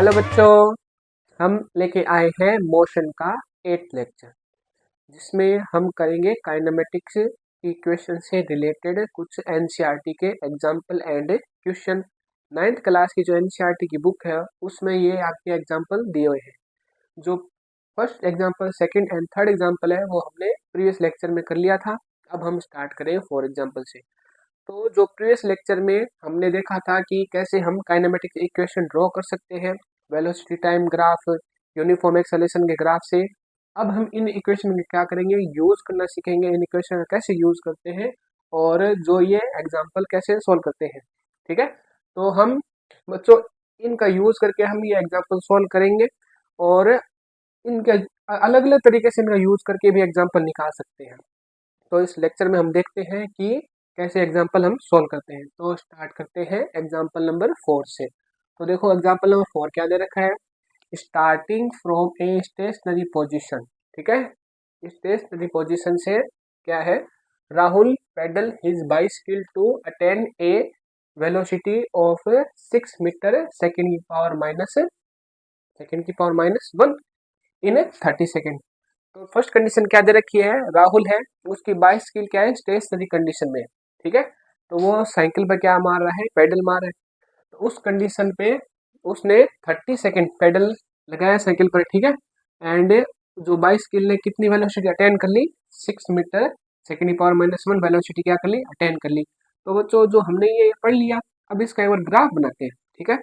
Hello बच्चों, हम लेके आए हैं मोशन का 8th लेक्चर, जिसमें हम करेंगे काइनेमेटिक्स इक्वेशन से रिलेटेड कुछ एनसीईआरटी के example and question. 9th class की जो एनसीईआरटी की बुक है उसमें ये आपके एग्जाम्पल दिए हुए हैं। जो first example, second and third example है वो हमने प्रीवियस लेक्चर में कर लिया था। अब हम स्टार्ट करें 4 एग्जाम्पल से। तो जो प्रीवियस लेक्चर में हमने देखा था कि कैसे हम काइनेमेटिक्स इक्वेशन ड्रॉ कर सकते हैं velocity time graph, uniform acceleration के ग्राफ से। अब हम इन इक्वेशन में क्या करेंगे, यूज करना सीखेंगे, इन इक्वेशन कैसे यूज करते हैं और जो ये एग्जाम्पल कैसे सोल्व करते हैं। ठीक है, तो हम बच्चों इनका यूज करके हम ये एग्जाम्पल सोल्व करेंगे और इनके अलग अलग तरीके से इनका यूज करके भी एग्जाम्पल निकाल सकते हैं। तो इस लेक्चर में हम देखते हैं कि कैसे एग्जाम्पल हम सोल्व करते हैं। तो स्टार्ट करते हैं एग्जाम्पल नंबर 4 से। तो देखो एग्जाम्पल नंबर 4 क्या दे रखा है, starting from a stationary position. ठीक है, स्टेशनरी पोजीशन से क्या है, Rahul pedal his bicycle to attain a velocity of 6 metre second की पावर माइनस 1 इन 30 सेकेंड। तो फर्स्ट कंडीशन क्या दे रखी है, राहुल है, उसकी बाइसिकल क्या है, स्टेशनरी कंडीशन में है। ठीक है, तो वो साइकिल पे क्या मार रहा है, पेडल मार रहा है। तो उस कंडीशन पे उसने 30 सेकेंड पेडल लगाया साइकिल पर। ठीक है, एंड जो बाइसिकल ने कितनी वेलोसिटी अटेन कर ली, 6 मीटर सेकेंड की पावर माइनस 1 वेलोसिटी क्या कर ली, अटेन कर ली। तो बच्चों जो हमने ये पढ़ लिया, अब इसका एक बार ग्राफ बनाते हैं। ठीक है,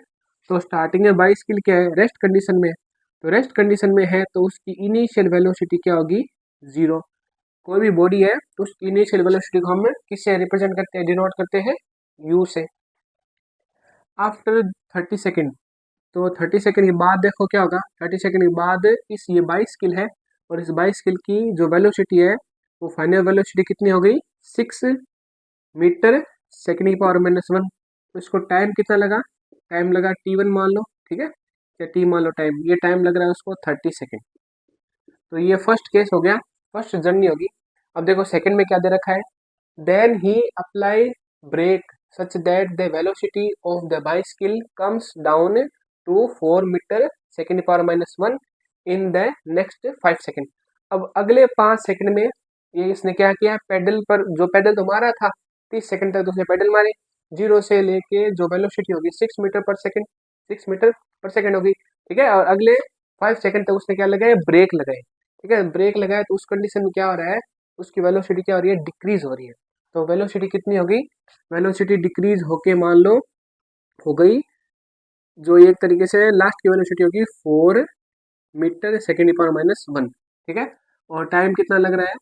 तो स्टार्टिंग में बाइसिकल क्या है, रेस्ट कंडीशन में है। तो रेस्ट कंडीशन में है तो उसकी इनिशियल वेलोसिटी क्या होगी, 0। कोई भी बॉडी है तो उसकी इनिशियल वेलोसिटी को हम किससे रिप्रेजेंट करते हैं, डिनोट करते हैं u से। आफ्टर 30 सेकेंड, तो 30 सेकेंड के बाद देखो क्या होगा, 30 सेकेंड के बाद इस ये बाइसिकल है और इस बाइसिकल की जो वेलोसिटी है वो फाइनल वेलोसिटी कितनी हो गई, 6 मीटर सेकेंड की पावर माइनस 1। तो इसको टाइम कितना लगा, टाइम लगा t1 मान लो। ठीक है, या t मान लो टाइम, ये टाइम लग रहा है उसको 30 सेकेंड। तो ये फर्स्ट केस हो गया, फर्स्ट जर्नी होगी। अब देखो सेकंड में क्या दे रखा है, then he apply brake such that the velocity of the bicycle comes down to 4 metre second power minus 1 in the next 5 second. अब अगले 5 सेकेंड में ये इसने क्या किया, पेडल पर जो पेडल तो मारा था 30 सेकेंड तक, तो उसने पेडल मारे, 0 से लेके जो वेलोसिटी होगी 6 मीटर पर सेकेंड, 6 मीटर पर सेकेंड होगी। ठीक है, और अगले 5 सेकेंड तक उसने क्या लगाया, ब्रेक लगाए। ठीक है, ब्रेक लगाए तो उस कंडीशन में क्या हो रहा है, उसकी वेलोसिटी क्या हो रही है, डिक्रीज हो रही है। तो वेलोसिटी कितनी हो गई, वेलोसिटी डिक्रीज होके मान लो हो गई, जो एक तरीके से लास्ट की वेलोसिटी होगी 4 मीटर सेकेंड पावर माइनस 1। ठीक है, और टाइम कितना लग रहा है,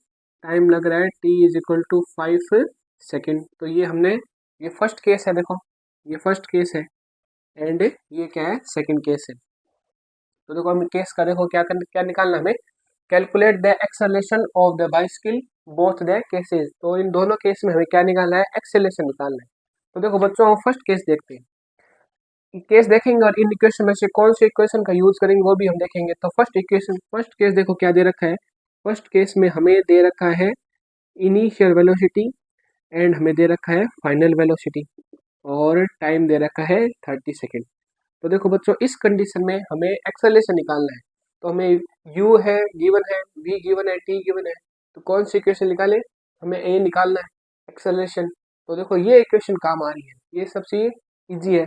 टाइम लग रहा है t is equal to 5 second. तो ये हमने, ये फर्स्ट केस है, देखो ये फर्स्ट केस है एंड ये क्या है, सेकेंड केस है। तो देखो हम केस का देखो क्या निकालना हमें, calculate the acceleration of the bicycle both the cases. तो इन दोनों केस में हमें क्या निकालना है, एक्सेलरेशन निकालना है। तो देखो बच्चों हम फर्स्ट केस देखते हैं, केस देखेंगे और इन इक्वेशन में से कौन सी इक्वेशन का यूज करेंगे वो भी हम देखेंगे। तो फर्स्ट इक्वेशन, फर्स्ट केस देखो क्या दे रखा है, फर्स्ट केस में हमें दे रखा है इनिशियल वेलोसिटी एंड हमें दे रखा है फाइनल वेलोसिटी और टाइम दे रखा है 30 सेकेंड। तो देखो बच्चों इस कंडीशन में हमें एक्सेलरेशन निकालना है। तो हमें u है गिवन है, v गिवन है, t गिवन है। तो कौन सी इक्वेशन निकाले, हमें a निकालना है, एक्सेलरेशन। तो देखो ये इक्वेशन काम आ रही है, ये सबसे इजी है,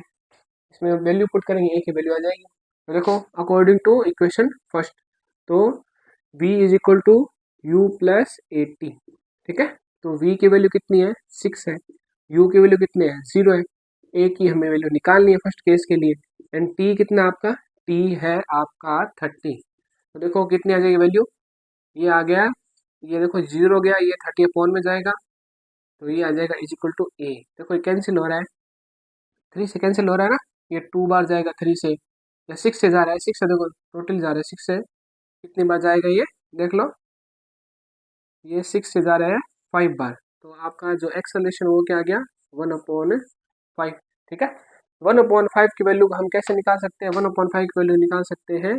इसमें वैल्यू पुट करेंगे a की वैल्यू आ जाएगी। तो देखो अकॉर्डिंग टू इक्वेशन फर्स्ट, तो v is equal to u plus 80। ठीक है, तो v की वैल्यू कितनी है, 6 है, u की वैल्यू कितनी है, 0 है, a की हमें वैल्यू निकालनी है फर्स्ट केस के लिए। एंड t कितना आपका, t है आपका 30। तो देखो कितनी आ जाएगी वैल्यू, ये आ गया, ये देखो 0 हो गया, ये 30 अपॉन में जाएगा, तो ये आ जाएगा इज इक्वल टू a। देखो ये कैंसिल हो रहा है, 3 से कैंसिल हो रहा है ना, ये 2 बार जाएगा 3 से, या 6 से जा रहा है, 6 से देखो टोटल जा रहा है 6 से, कितनी बार जाएगा ये देख लो, ये 6 से जा रहा है 5 बार। तो आपका जो एक्सेलरेशन वो क्या आ गया, 1/5। ठीक है, 1/5 की वैल्यू हम कैसे निकाल सकते हैं, 1/5 की वैल्यू निकाल सकते हैं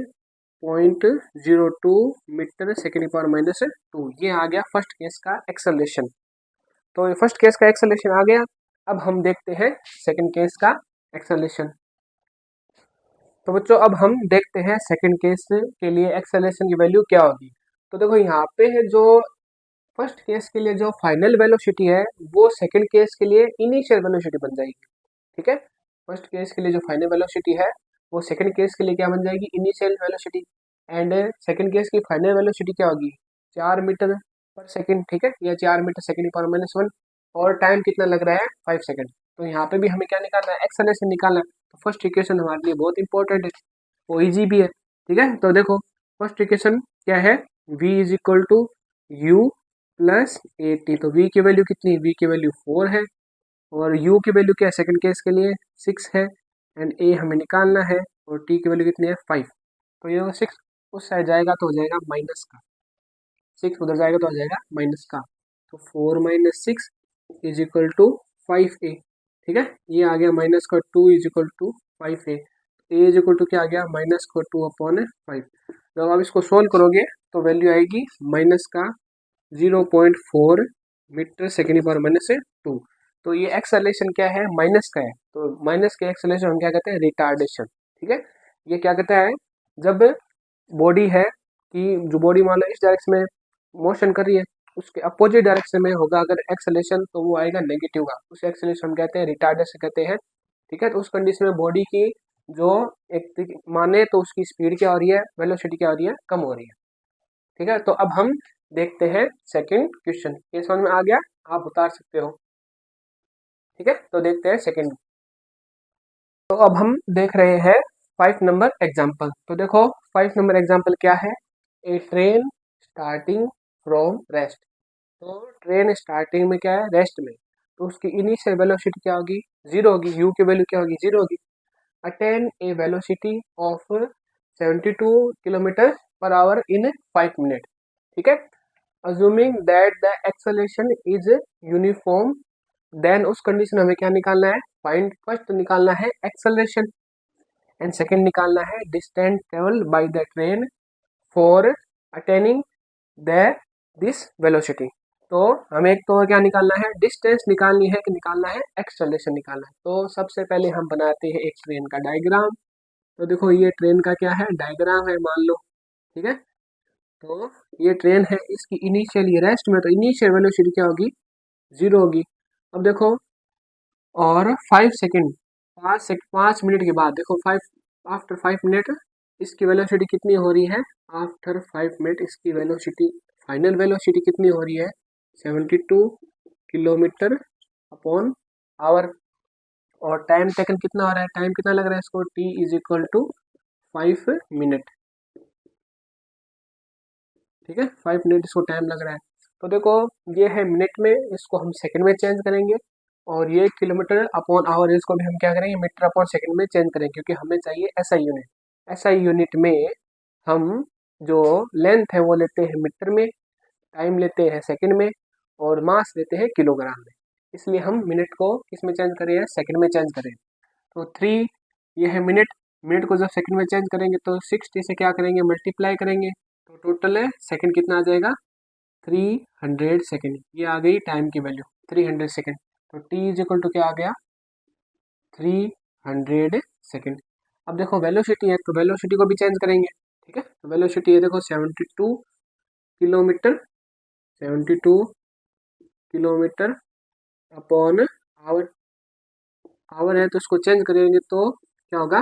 0.02 मीटर सेकेंड पावर माइनस 2। ये आ गया फर्स्ट केस का एक्सेलरेशन। तो ये फर्स्ट केस का एक्सेलरेशन आ गया। अब हम देखते हैं सेकंड केस का एक्सेलरेशन। तो बच्चों अब हम देखते हैं सेकंड केस के लिए एक्सेलरेशन की वैल्यू क्या होगी। तो देखो यहाँ पे है जो फर्स्ट केस के लिए जो फाइनल वेलोसिटी है वो सेकंड केस के लिए इनिशियल वेलोसिटी बन जाएगी। ठीक है, फर्स्ट केस के लिए जो फाइनल वेलोसिटी है वो सेकंड केस के लिए क्या बन जाएगी, initial velocity. And second case की फाइनल वेलोसिटी क्या होगी, 4 मीटर पर सेकंड। ठीक है, या 4 मीटर सेकंड की पावर -1। और टाइम कितना लग रहा है, 5 सेकंड। तो यहाँ पे भी हमें क्या निकालना है, एक्सेलरेशन निकालना है। तो फर्स्ट इक्वेशन हमारे लिए बहुत इंपॉर्टेंट है, वो इजी भी है। ठीक है, तो देखो फर्स्ट इक्वेशन क्या है, v is equal to u plus A T. तो v की वैल्यू कितनी, v की वैल्यू 4 है और u की वैल्यू क्या है सेकंड केस के लिए 6 है। एंड a हमें निकालना है और t की वैल्यू कितनी है 5। तो ये 6 उस साइड जाएगा तो हो जाएगा माइनस का, 6 उधर जाएगा तो हो जाएगा माइनस का। तो 4 - 6 इज इक्वल टू 5a। ठीक है, ये आ गया माइनस का 2 is equal to 5a। A is equal to क्या आ गया, माइनस का 2/5। जब आप इसको सोल्व करोगे तो वैल्यू आएगी माइनस का 0.4 मीटर सेकेंड पर -2। तो ये एक्सेलरेशन क्या है, माइनस का है। तो माइनस के एक्सेलरेशन हम क्या कहते हैं, रिटार्डेशन। ठीक है, ये क्या कहता है, जब बॉडी है कि जो बॉडी मान लो इस डायरेक्शन में मोशन कर रही है, उसके अपोजिट डायरेक्शन में होगा अगर एक्सेलरेशन, तो वो आएगा नेगेटिव का। उस एक्सेलरेशन हम कहते हैं रिटार्डेशन कहते हैं। ठीक है, तो उस कंडीशन में बॉडी की जो एक माने तो उसकी स्पीड क्या हो रही है, वेलोसिटी क्या हो रही है, कम हो रही है। ठीक है, तो अब हम देखते हैं सेकंड क्वेश्चन। ये समझ में आ गया, आप उतार सकते हो। ठीक है, तो देखते हैं सेकंड। तो अब हम देख रहे हैं 5 नंबर एग्जाम्पल। तो देखो 5 नंबर एग्जाम्पल क्या है, a train starting from rest. तो ट्रेन स्टार्टिंग में क्या है, रेस्ट में। तो उसकी इनिशियल वेलोसिटी क्या होगी, 0 होगी। यू की वैल्यू क्या होगी, 0 होगी। Attain a velocity of 72 kilometre per hour in 5 minute. ठीक है, assuming that the acceleration is uniform, then उस कंडीशन में हमें क्या निकालना है, फाइंड फर्स्ट निकालना है एक्सेलरेशन एंड सेकंड निकालना है distance travel by the train for attaining the this velocity. तो हमें एक तो क्या निकालना है, डिस्टेंस निकालनी है कि निकालना है एक्सेलरेशन निकालना है। तो सबसे पहले हम बनाते हैं एक ट्रेन का डायग्राम। तो देखो ये ट्रेन का क्या है, डायग्राम है मान लो। ठीक है, तो ये ट्रेन है, इसकी इनिशियल ये रेस्ट में, तो इनिशियल वेलोसिटी क्या होगी, 0 होगी। अब देखो और 5 सेकेंड, 5 मिनट के बाद देखो 5 आफ्टर 5 मिनट इसकी वेलोसिटी कितनी हो रही है, आफ्टर 5 मिनट इसकी वेलोसिटी फाइनल वेलोसिटी कितनी हो रही है, 72 किलोमीटर अपॉन आवर। और टाइम टेकन कितना हो रहा है, टाइम कितना लग रहा है इसको, t is equal to 5 minute. ठीक है, 5 मिनट इसको टाइम लग रहा है। तो देखो ये है मिनट में, इसको हम सेकंड में चेंज करेंगे। और ये किलोमीटर अपॉन आवर, इसको भी हम क्या करेंगे, मीटर अपॉन सेकंड में चेंज करेंगे, क्योंकि हमें चाहिए एसआई यूनिट। एसआई यूनिट में हम जो लेंथ है वो लेते हैं मीटर में, टाइम लेते हैं सेकंड में, और मास लेते हैं किलोग्राम में। इसलिए हम मिनट को किस में चेंज करें, सेकंड में चेंज करें। तो 3 ये है मिनट, मिनट को जब सेकंड में चेंज करेंगे तो 60 से क्या करेंगे, मल्टीप्लाई करेंगे। तो टोटल है सेकंड कितना आ जाएगा, 300 सेकेंड। ये आ गई टाइम की वैल्यू 300 सेकेंड। तो टी इज इक्वल टू क्या आ गया, 300 सेकेंड। अब देखो वेलोसिटी है तो वेलोसिटी को भी चेंज करेंगे। ठीक है, तो वेलोसिटी है देखो 72 kilometre, 72 kilometre upon hour. Hour है तो इसको चेंज करेंगे तो क्या होगा,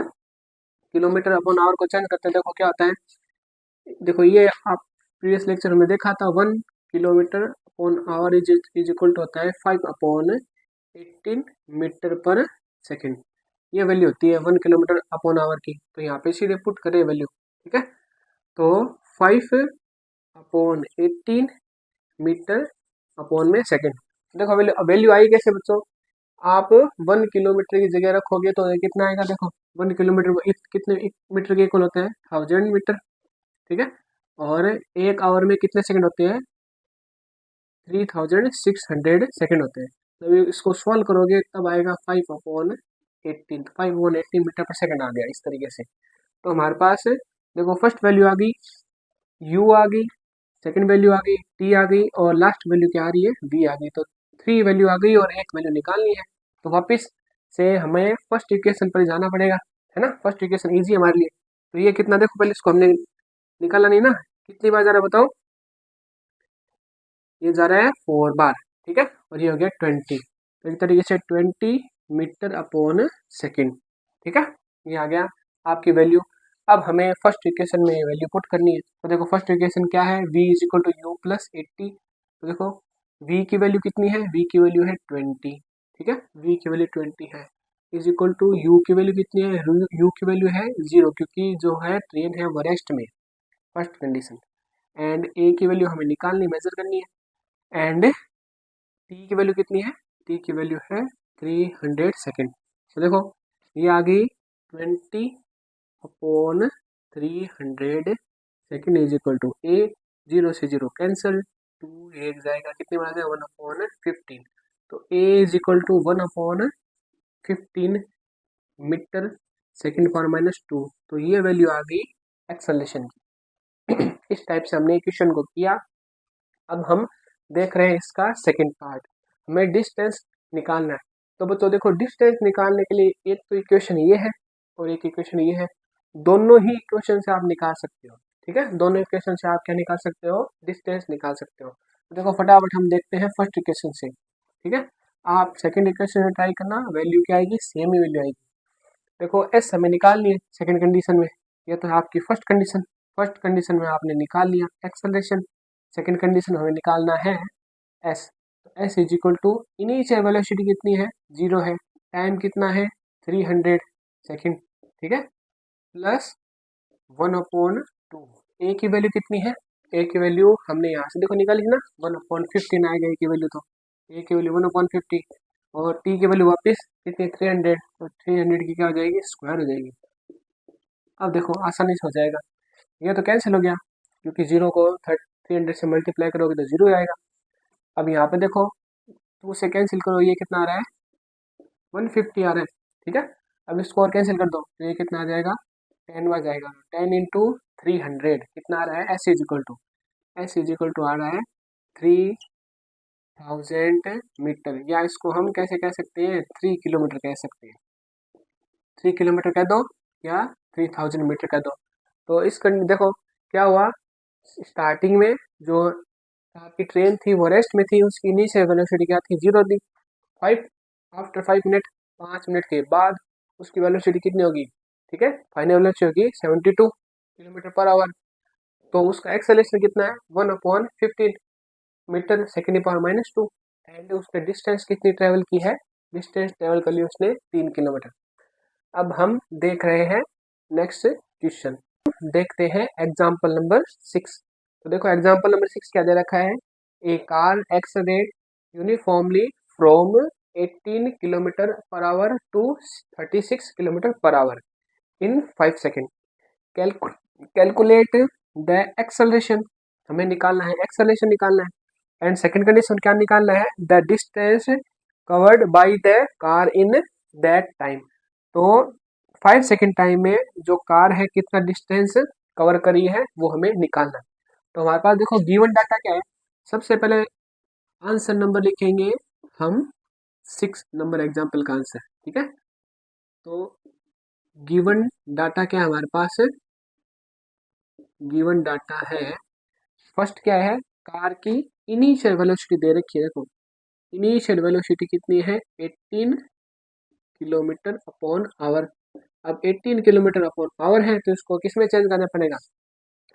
किलोमीटर अपॉन आवर को चेंज करते हैं, देखो क्या होता है। देखो ये आप प्रीवियस लेक्चर में देखा था, 1 kilometre upon hour is equal to होता है 5/18 मीटर पर सेकेंड। ये वैल्यू होती है 1 किलोमीटर अपॉन आवर की। तो यहाँ पे सीधे पुट करें वैल्यू। ठीक है, तो 5/18 मीटर अपॉन में सेकेंड। देखो वैल्यू वैल्यू आई कैसे बच्चों, आप 1 किलोमीटर की जगह रखोगे तो ये कितना आएगा, देखो 1 किलोमीटर कितने मीटर के इक्वल होते हैं, 1000 मीटर। ठीक है, और 1 आवर में कितने सेकंड होते हैं, 3600 सेकंड होते हैं। तो इसको सॉल्व करोगे तब आएगा 5/18, 5/18 मीटर पर सेकंड आ गया इस तरीके से। तो हमारे पास देखो फर्स्ट वैल्यू आ गई, u आ गई, सेकंड वैल्यू आ गई, t आ गई, और लास्ट वैल्यू क्या आ रही है, v आ गई। तो 3 वैल्यू आ गई और एक वैल्यू निकालनी है। तो वापस से हमें फर्स्ट इक्वेशन पर जाना पड़ेगा, है ना। फर्स्ट इक्वेशन इजी है हमारे लिए। तो ये कितना, देखो पहले इसको हमने निकाला नहीं ना, कितनी बार जा रहा है बताओ, ये जा रहा है 4 बार, ठीक है, और ये हो गया 20। तो एक तरीके से 20 मीटर अपॉन सेकेंड, ठीक है, ये आ गया आपकी वैल्यू। अब हमें फर्स्ट इक्वेशन में वैल्यू पुट करनी है। तो देखो फर्स्ट इक्वेशन क्या है, v is equal to u plus 80। तो देखो v की वैल्यू कितनी है, v की वैल्यू है 20, ठीक है, v की वैल्यू 20 है, इज इक्वल टू u की वैल्यू कितनी है, u की वैल्यू है 0, क्योंकि जो है ट्रेन है वो रेस्ट में, फर्स्ट कंडीशन। एंड a की वैल्यू हमें निकालनी, मेजर करनी है। एंड t की वैल्यू कितनी है, t की वैल्यू है 300 सेकेंड। तो देखो ये आ गई 20 upon 300 second is equal to a, 0 से 0 कैंसिल, 2 एक जाएगा, कितने में आ गया 1 अपॉन 15। तो a is equal to 1 upon 15 metre second power minus 2। तो ये वैल्यू आ गई एक्सेलरेशन की। इस टाइप से हमने इक्वेशन को किया। अब हम देख रहे हैं इसका सेकंड पार्ट, हमें डिस्टेंस निकालना है। तो बच्चों देखो डिस्टेंस निकालने के लिए एक तो इक्वेशन ये है और एक इक्वेशन ये है, दोनों ही इक्वेशन से आप निकाल सकते हो, ठीक है, दोनों इक्वेशन से आप क्या निकाल सकते हो, डिस्टेंस निकाल सकते हो। तो देखो फटाफट हम देखते हैं फर्स्ट इक्वेशन से, ठीक है, आप सेकंड इक्वेशन में ट्राई करना, वैल्यू क्या आएगी, सेम ही वैल्यू आएगी। देखो एस हमें निकालनी है सेकंड कंडीशन में, ये तो है आपकी फर्स्ट कंडीशन, फर्स्ट कंडीशन में आपने निकाल लिया एक्सेलरेशन, सेकंड कंडीशन हमें निकालना है एस। तो s is equal to initial velocity कितनी है, 0 है, टाइम कितना है 300 सेकंड, ठीक है, प्लस 1 अपॉन 2। ए की वैल्यू कितनी है, ए की वैल्यू हमने यहाँ से देखो निकाली ना, 1 अपॉन 15 आएगा ए की वैल्यू, तो ए की वैल्यू 1 अपॉन 50 और टी की वैल्यू वापस कितनी 300, तो 300 की क्या हो जाएगी, स्क्वायर हो जाएगी। अब देखो आसानी से हो जाएगा, ये तो कैंसिल हो गया क्योंकि 0 को 300 से मल्टीप्लाई करोगे तो 0 आएगा। अब यहाँ पे देखो 2 से कैंसिल करो, ये कितना आ रहा है 150 आ रहा है, ठीक है, अब इसको और कैंसिल कर दो तो ये कितना आ जाएगा 10 आ जाएगा, 10 इंटू 300 कितना आ रहा है, एस इज इक्वल टू आ रहा है 3000 मीटर, या इसको हम कैसे कह सकते हैं 3 किलोमीटर कह सकते हैं, 3 किलोमीटर कह दो या 3000 मीटर कह दो। तो इस देखो क्या हुआ, स्टार्टिंग में जो आपकी ट्रेन थी वो रेस्ट में थी, उसकी इनिशियल वेलोसिटी क्या थी, 0 थी, 5 आफ्टर 5 मिनट, 5 मिनट के बाद उसकी वेलोसिटी कितनी होगी, ठीक है, फाइनल वेलोसिटी होगी 72 किलोमीटर पर आवर। तो उसका एक्सेलरेशन कितना है 1 upon 15 metre second power minus 2। And उसने डिस्टेंस कितनी ट्रेवल की है, डिस्टेंस ट्रेवल कर ली उसने 3 किलोमीटर। अब हम देख रहे हैं नेक्स्ट क्वेश्चन, देखते हैं एग्जाम्पल नंबर 6। तो देखो एग्जाम्पल नंबर 6 क्या दे रखा है, a car accelerate uniformly from 18 kilometre per hour to 36 kilometre per hour in 5 second, calculate the acceleration, हमें निकालना है एक्सेलरेशन निकालना है। एंड सेकेंड कंडीशन क्या निकालना है, the distance covered by the car in that time. तो 5 सेकेंड टाइम में जो कार है कितना डिस्टेंस कवर करी है वो हमें निकालना है। तो हमारे पास देखो गिवन डाटा क्या है, सबसे पहले आंसर नंबर लिखेंगे हम 6 नंबर एग्जाम्पल का आंसर, ठीक है। तो गिवन डाटा क्या है हमारे पास, गिवन डाटा है फर्स्ट क्या है, कार की इनिशियल वेलोसिटी दे रखी है, देखो इनिशियल वेलोसिटी कितनी है 18 किलोमीटर अपॉन आवर। अब 18 किलोमीटर अपॉन आवर है तो इसको किस में चेंज करना पड़ेगा,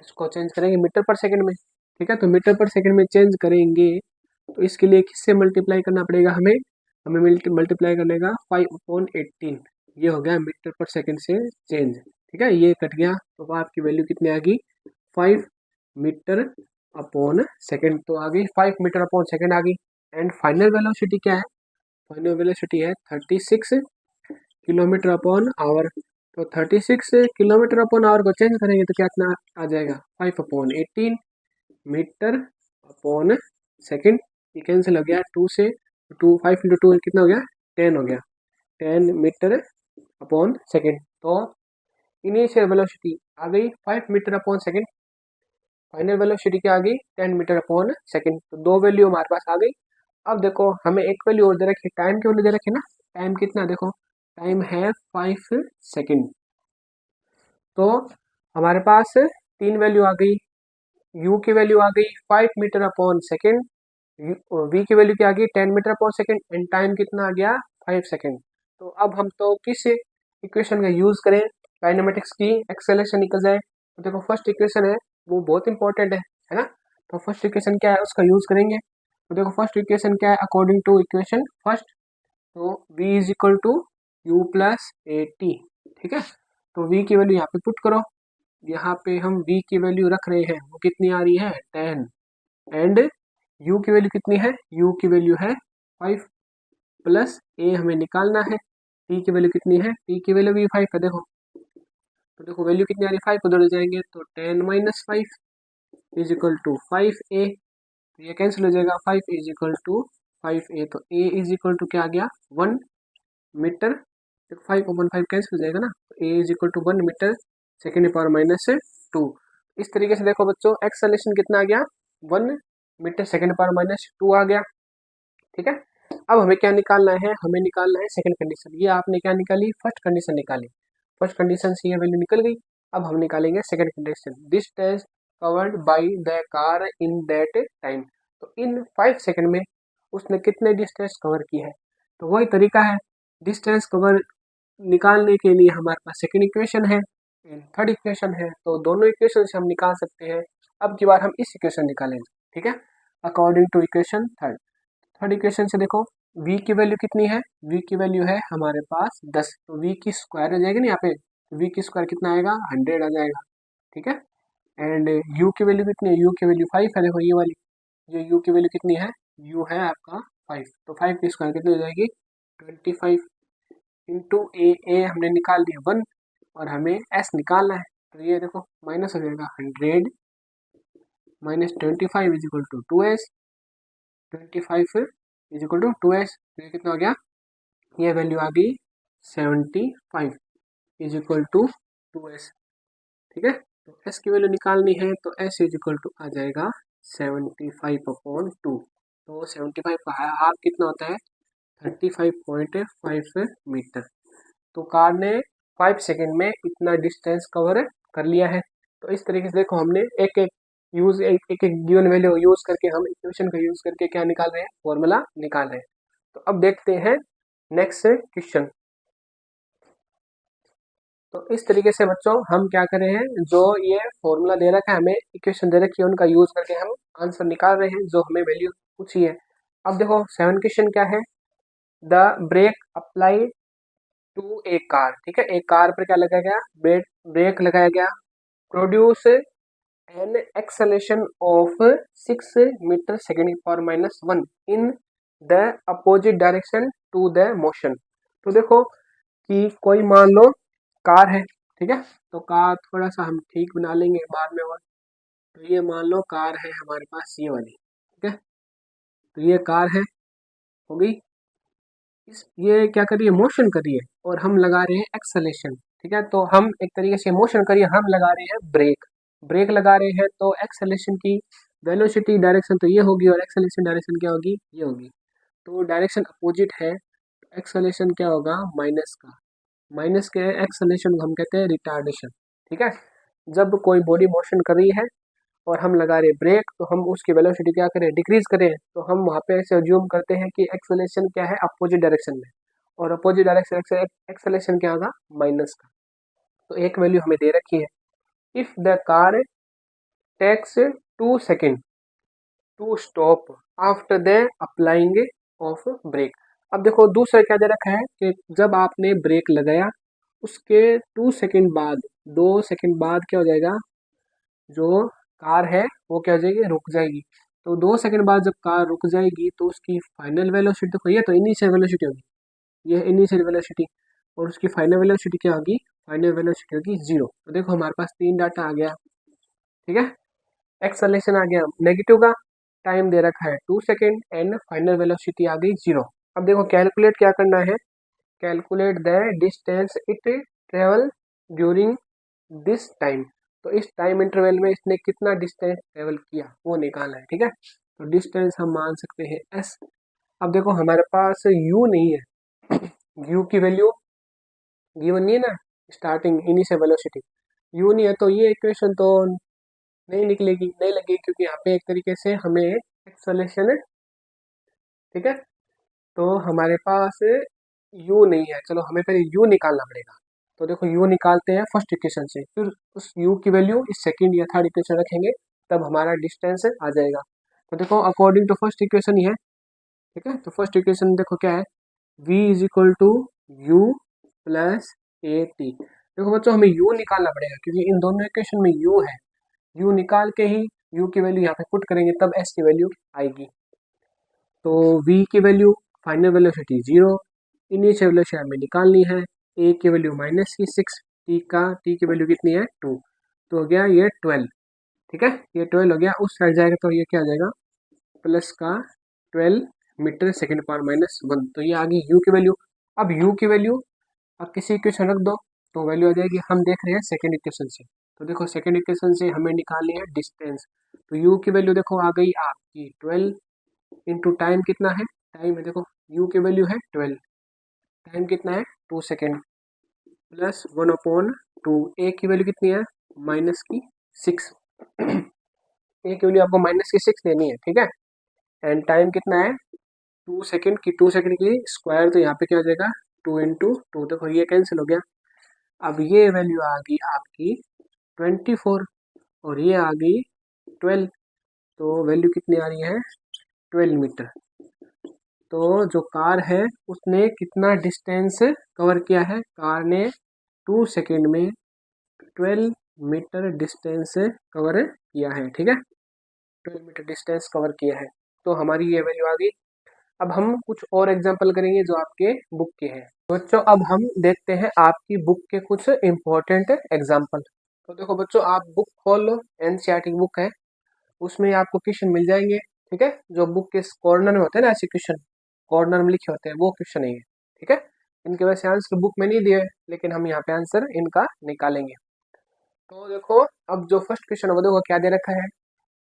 इसको चेंज करेंगे मीटर पर सेकंड में, ठीक है, तो मीटर पर सेकंड में चेंज करेंगे तो इसके लिए किससे मल्टीप्लाई करना पड़ेगा हमें, हमें मल्टीप्लाई करने का 5/18, ये हो गया मीटर पर सेकंड से चेंज, ठीक है, ये कट गया तो आपकी वैल्यू कितनी आ गई 5 मीटर अपॉन सेकंड, तो आ गई 5 मीटर अपॉन सेकंड आ गई। एंड फाइनल वेलोसिटी क्या है, फाइनल वेलोसिटी है 36 किलोमीटर अपॉन आवर। तो 36 किलोमीटर अपॉन आवर को चेंज करेंगे तो क्या इतना आ जाएगा 5/18 मीटर अपॉन सेकंड, ये कैंसिल हो गया 2 से, 5 इंटू 2 कितना हो गया 10 हो गया, 10 मीटर अपॉन सेकंड। तो इनिशियल वेलोसिटी आ गई 5 metre upon second, final velocity क्या आ गई 10 मीटर अपॉन सेकंड। तो दो वैल्यू हमारे पास आ गई। अब देखो हमें एक वैल्यू और दे रखी है, टाइम की वैल्यू दे रखी है, टाइम कितना देखो, टाइम है 5 सेकंड, तो हमारे पास 3 वैल्यू आ गई, u की वैल्यू आ गई 5 मीटर अपॉन सेकेंड, v की वैल्यू क्या आ गई 10 metre upon second, and time कितना आ गया 5 सेकेंड। तो अब हम तो किस इक्वेशन का यूज करें काइनेमेटिक्स की एक्सेलरेशन निकल जाए? तो देखो फर्स्ट इक्वेशन है वो बहुत इंपॉर्टेंट है ना। तो फर्स्ट इक्वेशन क्या है उसका यूज करेंगे। तो देखो फर्स्ट इक्वेशन क्या है अकॉर्डिंग टू इक्वेशन फर्स्ट, तो v is equal to u plus A t, ठीक है। तो v की वैल्यू यहाँ पे पुट करो, यहाँ पे हम v की वैल्यू रख रहे हैं वो कितनी आ रही है 10, एंड u की वैल्यू कितनी है, u की वैल्यू है 5, प्लस a हमें निकालना है, t की वैल्यू कितनी है, t की वैल्यू भी 5 है देखो। तो देखो वैल्यू कितनी आ रही है 5 उधर जाएंगे तो 10 minus 5 is equal to 5a, तो ये कैंसिल हो जाएगा 5 इज इक्वल टू 5a, तो a इज इक्वल टू क्या आ गया 1 मीटर, 5/5 कैंसिल हो जाएगा ना, तो a is equal to 1 metre second power minus 2। इस तरीके से देखो बच्चों एक्सेलरेशन कितना आ गया 1 मीटर सेकेंड पावर माइनस 2 आ गया, ठीक है। अब हमें क्या निकालना है, हमें निकालना है सेकंड कंडीशन। ये आपने क्या निकाली फर्स्ट कंडीशन निकाली, फर्स्ट कंडीशन से ये वैल्यू निकल गई। अब हम निकालेंगे second condition, distance covered by the car in that time. तो इन 5 सेकंड में उसने कितने डिस्टेंस कवर की है, तो वही तरीका है डिस्टेंस कवर निकालने के लिए हमारे पास सेकंड इक्वेशन है, थर्ड इक्वेशन है, तो दोनों इक्वेशन से हम निकाल सकते हैं। अब की बार हम इस इक्वेशन निकालेंगे, ठीक है, according to equation third. Third equation से देखो v की वैल्यू कितनी है, v की वैल्यू है हमारे पास 10, तो v की स्क्वायर हो जाएगी ना यहाँ पे, v की स्क्वायर कितना आएगा 100 आ जाएगा, ठीक है। एंड u की वैल्यू कितनी है, u की वैल्यू 5 है देखो ये वाली, ये u की वैल्यू कितनी है, u है आपका 5, तो 5 की स्क्वायर कितनी हो जाएगी 25 इंटू ए हमने निकाल दिया 1, और हमें s निकालना है, तो ये देखो माइनस हो जाएगा 100 minus 25 is equal to 2s, 25 is equal to 2s, तो ये कितना हो गया, ये वैल्यू आ गई 75 इज इक्वल टू 2s, ठीक है। तो s की वैल्यू निकालनी है तो s इज इक्वल टू आ जाएगा 75/2, तो 75 का हाफ कितना होता है 35.5 मीटर। तो कार ने 5 सेकेंड में इतना डिस्टेंस कवर कर लिया है। तो इस तरीके से देखो हमने एक एक एक गिवन वैल्यू यूज करके हम इक्वेशन का यूज करके क्या निकाल रहे हैं, फॉर्मूला निकाल रहे हैं। तो अब देखते हैं नेक्स्ट क्वेश्चन। तो इस तरीके से बच्चों हम क्या कर रहे हैं, जो ये फॉर्मूला दे रखा है हमें, इक्वेशन दे रखी है, उनका यूज करके हम आंसर निकाल रहे हैं जो हमें वैल्यू पूछी है। अब देखो 7 क्वेश्चन क्या है, the brake apply to a car, ठीक है, एक कार पर क्या लगाया गया, ब्रेक लगाया गया, produce an acceleration of 6 metre second power minus 1 in the opposite direction to the motion. तो देखो कि कोई मान लो कार है, ठीक है, तो कार थोड़ा सा हम ठीक बना लेंगे बाद में, और तो ये मान लो कार है हमारे पास ये वाली, ठीक है, तो ये कार है हो गई, ये क्या कर रही है मोशन कर रही है, और हम लगा रहे हैं एक्सेलेरेशन, ठीक है। तो हम एक तरीके से मोशन करिए, हम लगा रहे हैं ब्रेक, ब्रेक लगा रहे हैं, तो एक्सेलेरेशन की वेलोसिटी डायरेक्शन तो ये होगी, और एक्सेलेरेशन डायरेक्शन क्या होगी ये होगी, तो डायरेक्शन अपोजिट है, एक्सेलेरेशन क्या होगा माइनस का, माइनस के एक्सेलेरेशन को हम कहते हैं रिटार्डेशन, ठीक है। जब कोई बॉडी मोशन कर रही है और हम लगा रहे हैं ब्रेक, तो हम उसकी वेलोसिटी क्या करें डिक्रीज करें, तो हम वहाँ पे ऐसे अज्यूम करते हैं कि एक्सेलेरेशन क्या है अपोजिट डायरेक्शन में, और अपोजिट डायरेक्शन एक्सेलेरेशन क्या होगा माइनस का। तो एक वैल्यू हमें दे रखी है, if the car takes 2 second to stop after the applying of brake. अब देखो दूसरा क्या दे रखा है कि जब आपने ब्रेक लगाया उसके 2 सेकेंड बाद, 2 सेकेंड बाद क्या हो जाएगा, जो कार है वो क्या हो जाएगी रुक जाएगी। तो 2 सेकेंड बाद जब कार रुक जाएगी तो उसकी फाइनल वेलोसिटी देखो, ये तो इनिशियल वेलोसिटी होगी, ये इनिशियल वेलोसिटी, और उसकी फाइनल वेलोसिटी क्या होगी, फाइनल वेलोसिटी होगी 0। तो देखो हमारे पास 3 डाटा आ गया, ठीक है। एक्सेलरेशन आ गया नेगेटिव का, टाइम दे रखा है 2 सेकेंड, एंड फाइनल वेलोसिटी आ गई 0। अब देखो कैलकुलेट क्या करना है, calculate the distance it travel during this time. तो इस टाइम इंटरवल में इसने कितना डिस्टेंस ट्रेवल किया वो निकालना है, ठीक है। तो डिस्टेंस हम मान सकते हैं s। अब देखो हमारे पास u नहीं है, u की वैल्यू गिवन नहीं है ना, स्टार्टिंग इनिशियल वेलोसिटी, u नहीं है तो ये इक्वेशन तो नहीं निकलेगी, नहीं लगेगी, क्योंकि यहाँ पे एक तरीके से हमें एक्सेलेरेशन, ठीक है, तो हमारे पास u नहीं है। चलो हमें पहले u निकालना पड़ेगा। तो देखो u निकालते हैं फर्स्ट इक्वेशन से, फिर उस u की वैल्यू इस सेकंड या थर्ड इक्वेशन रखेंगे, तब हमारा डिस्टेंस आ जाएगा। तो देखो अकॉर्डिंग टू फर्स्ट इक्वेशन ही है, ठीक है। तो फर्स्ट इक्वेशन देखो क्या है, v is equal to u plus A t. देखो बच्चों हमें u निकालना पड़ेगा, क्योंकि इन दोनों इक्वेशन में u है। u निकाल के ही u की वैल्यू यहाँ पे पुट करेंगे, तब s की वैल्यू आएगी। तो v की value, final velocity 0, initial velocity हमें निकालनी है। a की वैल्यू माइनस की 6, t की वैल्यू कितनी है 2, तो हो गया ये 12, ठीक है, ये 12 हो गया। उस साइड जाएगा तो ये क्या आ जाएगा, प्लस का 12 मीटर सेकेंड पावर माइनस 1। तो ये आ गई u की वैल्यू। अब u की वैल्यू अब किसी इक्वेशन रख दो तो वैल्यू आ जाएगी, हम देख रहे हैं सेकेंड इक्वेशन से। तो देखो सेकेंड इक्वेशन से हमें निकालनी है डिस्टेंस। तो u की वैल्यू देखो आ गई आपकी 12 इंटू टाइम कितना है, टाइम है देखो u की वैल्यू है 12, टाइम कितना है 2 सेकेंड, प्लस 1/2। ए की वैल्यू कितनी है माइनस की 6, ए की वैल्यू आपको माइनस की 6 लेनी है, ठीक है। एंड टाइम कितना है 2 सेकेंड की, 2 सेकेंड की स्क्वायर, तो यहाँ पे क्या हो जाएगा 2 इंटू 2, देखो ये कैंसिल हो गया। अब ये वैल्यू आ गई आपकी 24 और ये आ गई 12, तो वैल्यू कितनी आ रही है 12 मीटर। तो जो कार है उसने कितना डिस्टेंस कवर किया है, कार ने 2 सेकेंड में 12 मीटर डिस्टेंस कवर किया है, ठीक है, 12 मीटर डिस्टेंस कवर किया है। तो हमारी ये वैल्यू आ गई। अब हम कुछ और एग्जांपल करेंगे जो आपके बुक के हैं। बच्चों अब हम देखते हैं आपकी बुक के कुछ इम्पोर्टेंट एग्जांपल। तो देखो बच्चों आप बुक खोल लो, एनसीईआरटी की बुक है, उसमें आपको क्वेश्चन मिल जाएंगे, ठीक है। जो बुक के कॉर्नर में होते हैं ना ऐसे क्वेश्चन, कॉर्नर में लिखे होते हैं, वो क्वेश्चन नहीं है, ठीक है। इनके वैसे आंसर बुक में नहीं दिए, लेकिन हम यहाँ पे आंसर इनका निकालेंगे। तो देखो अब जो फर्स्ट क्वेश्चन है वो देखो क्या दे रखा है,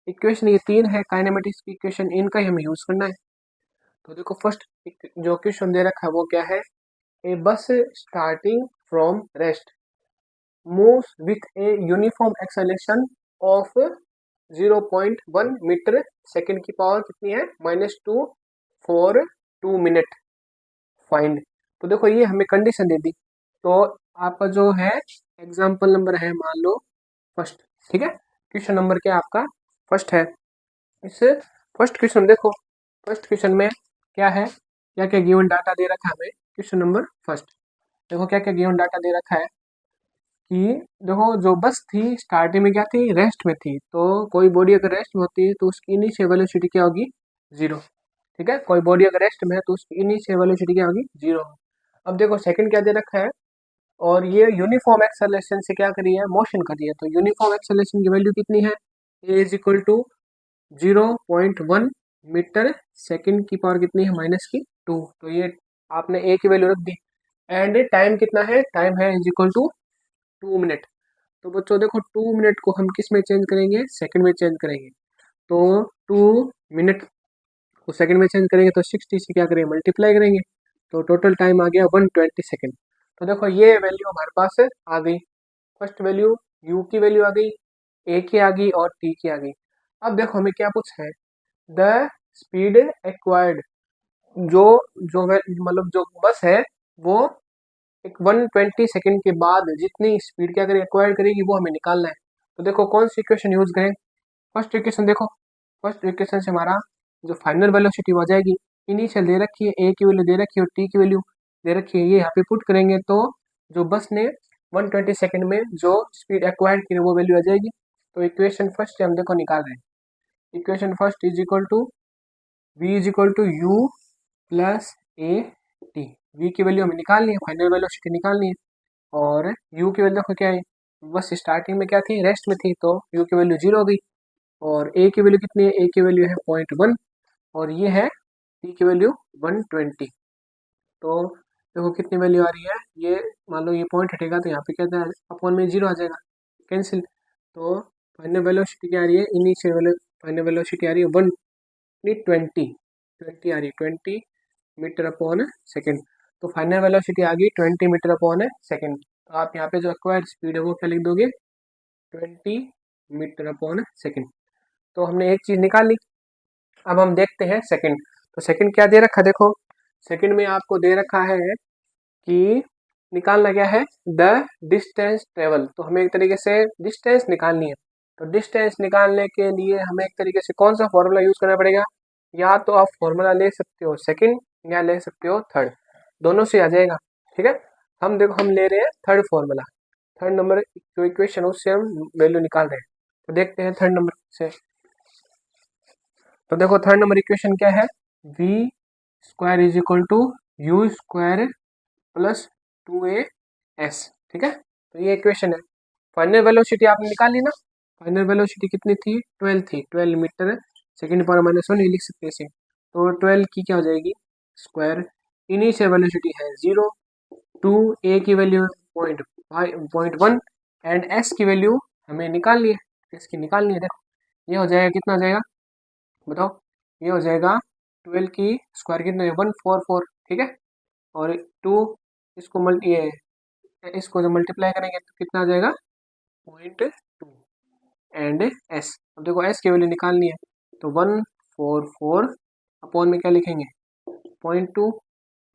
इक्वेशन ये 3 है काइनेमेटिक्स की इक्वेशन, इनका ही हमें यूज करना है। तो देखो फर्स्ट जो क्वेश्चन दे रखा है वो क्या है, a bus starting from rest moves with a uniform acceleration of 0.1 metre second की पावर कितनी है -2 फॉर 2 मिनट फाइंड। तो देखो ये हमें कंडीशन दे दी। तो आपका जो है एग्जाम्पल नंबर है मान लो फर्स्ट, ठीक है, क्वेश्चन नंबर क्या आपका फर्स्ट है। इस फर्स्ट क्वेश्चन देखो, फर्स्ट क्वेश्चन में क्या है, क्या क्या गिवन डाटा दे रखा है हमें, क्वेश्चन नंबर फर्स्ट देखो क्या क्या गिवन डाटा दे रखा है कि देखो जो बस थी स्टार्टिंग में क्या थी रेस्ट में थी, तो कोई बॉडी अगर रेस्ट में होती है तो उसकी इनिशियल वेलोसिटी क्या होगी 0, ठीक है, कोई बॉडी अगर रेस्ट में है तो उसकी इनिशियल वेलोसिटी क्या होगी 0। अब देखो सेकंड क्या दे रखा है, और ये यूनिफॉर्म एक्सेलरेशन से क्या करी है मोशन करी है। तो यूनिफॉर्म एक्सेलरेशन की वैल्यू कितनी है, a is equal to 0.1 metre second की पावर कितनी है -2, तो ये आपने ए की वैल्यू रख दी। एंड टाइम कितना है, टाइम है इज इक्वल टू 2 मिनट। तो बच्चों देखो 2 मिनट को हम किस में चेंज करेंगे, सेकंड में चेंज करेंगे। तो 2 मिनट को सेकंड में चेंज करेंगे तो 60 से क्या करेंगे मल्टीप्लाई करेंगे, तो टोटल टाइम आ गया 120 सेकेंड। तो देखो ये वैल्यू हमारे पास आ गई, फर्स्ट वैल्यू u की वैल्यू आ गई, a की आ गई और t की आ गई। अब देखो हमें क्या पूछा है, द स्पीड एक्वायर्ड, जो जो मतलब जो बस है वो एक 120 सेकंड के बाद जितनी स्पीड क्या करेगी एक्वायर करेगी वो हमें निकालना है। तो देखो कौन सी इक्वेशन यूज करें, फर्स्ट इक्वेशन देखो, फर्स्ट इक्वेशन से हमारा जो फाइनल वेलोसिटी हो जाएगी, इनिशियल दे रखी है, ए की वैल्यू दे रखी है और टी की वैल्यू दे रखी है, ये यहाँ पे पुट करेंगे तो जो बस ने 120 सेकंड में जो स्पीड एक्वायर की है वो वैल्यू आ जाएगी। तो इक्वेशन फर्स्ट से हम देखो निकाल रहे हैं, equation first is equal to v is equal to u plus A t, v की वैल्यू हमें निकालनी है, फाइनल वेलोसिटी निकालनी है, और u की वैल्यू देखो क्या है, बस स्टार्टिंग में क्या थी रेस्ट में थी, तो u की वैल्यू 0 हो गई। और a की वैल्यू कितनी है, a की वैल्यू है 0.1 और ये है t की वैल्यू 120। तो देखो कितनी वैल्यू आ रही है, ये मान लो ये पॉइंट हटेगा तो यहाँ पे क्या था अपॉन में 0 आ जाएगा, कैंसिल। तो फाइनल वेलोसिटी क्या आ रही है, इनिशियल वैल्यू फाइनल वेलोसिटी आ रही है 120 आ रही है 20 मीटर अपॉन सेकेंड। तो फाइनल वेलोसिटी आ गई 20 मीटर अपॉन सेकेंड। तो आप यहाँ पे जो एक्वायर्ड स्पीड है वो क्या लिख दोगे 20 मीटर/सेकेंड। तो हमने एक चीज निकाल ली। अब हम देखते हैं सेकंड। तो सेकंड क्या दे रखा, देखो सेकंड में आपको दे रखा है कि निकालना क्या है, द डिस्टेंस ट्रेवल। तो हमें एक तरीके से डिस्टेंस निकालनी है। तो डिस्टेंस निकालने के लिए हमें एक तरीके से कौन सा फॉर्मूला यूज करना पड़ेगा, या तो आप फॉर्मूला ले सकते हो सेकंड या ले सकते हो थर्ड, दोनों से आ जाएगा। ठीक है, हम देखो हम ले रहे हैं थर्ड फॉर्मूला, थर्ड नंबर जो इक्वेशन उससे हम वैल्यू निकाल रहे हैं। तो देखते हैं थर्ड नंबर से। तो देखो थर्ड नंबर इक्वेशन क्या है, v square is equal to u square plus 2as। ठीक है, तो ये इक्वेशन है। फाइनल वेलोसिटी आपने निकाली ना, फाइनल वेलोसिटी कितनी थी, 12 थी, 12 मीटर/सेकेंड/-1 ये लिख सकते हैं इसे। तो 12 की क्या हो जाएगी स्क्वायर, इनिशियल वेलोसिटी है 0, 2 ए की वैल्यू 0.1 एंड एस की वैल्यू हमें निकालनी है, इसकी निकालनी है। देखो ये हो जाएगा, कितना हो जाएगा बताओ, ये हो जाएगा 12 की स्क्वायर कितना है 144। ठीक है, और 2 इसको इसको जो मल्टीप्लाई करेंगे तो कितना आ जाएगा 0.2 एंड एस। अब देखो एस की वैल्यू निकालनी है, तो 144 अपॉन में क्या लिखेंगे 0.2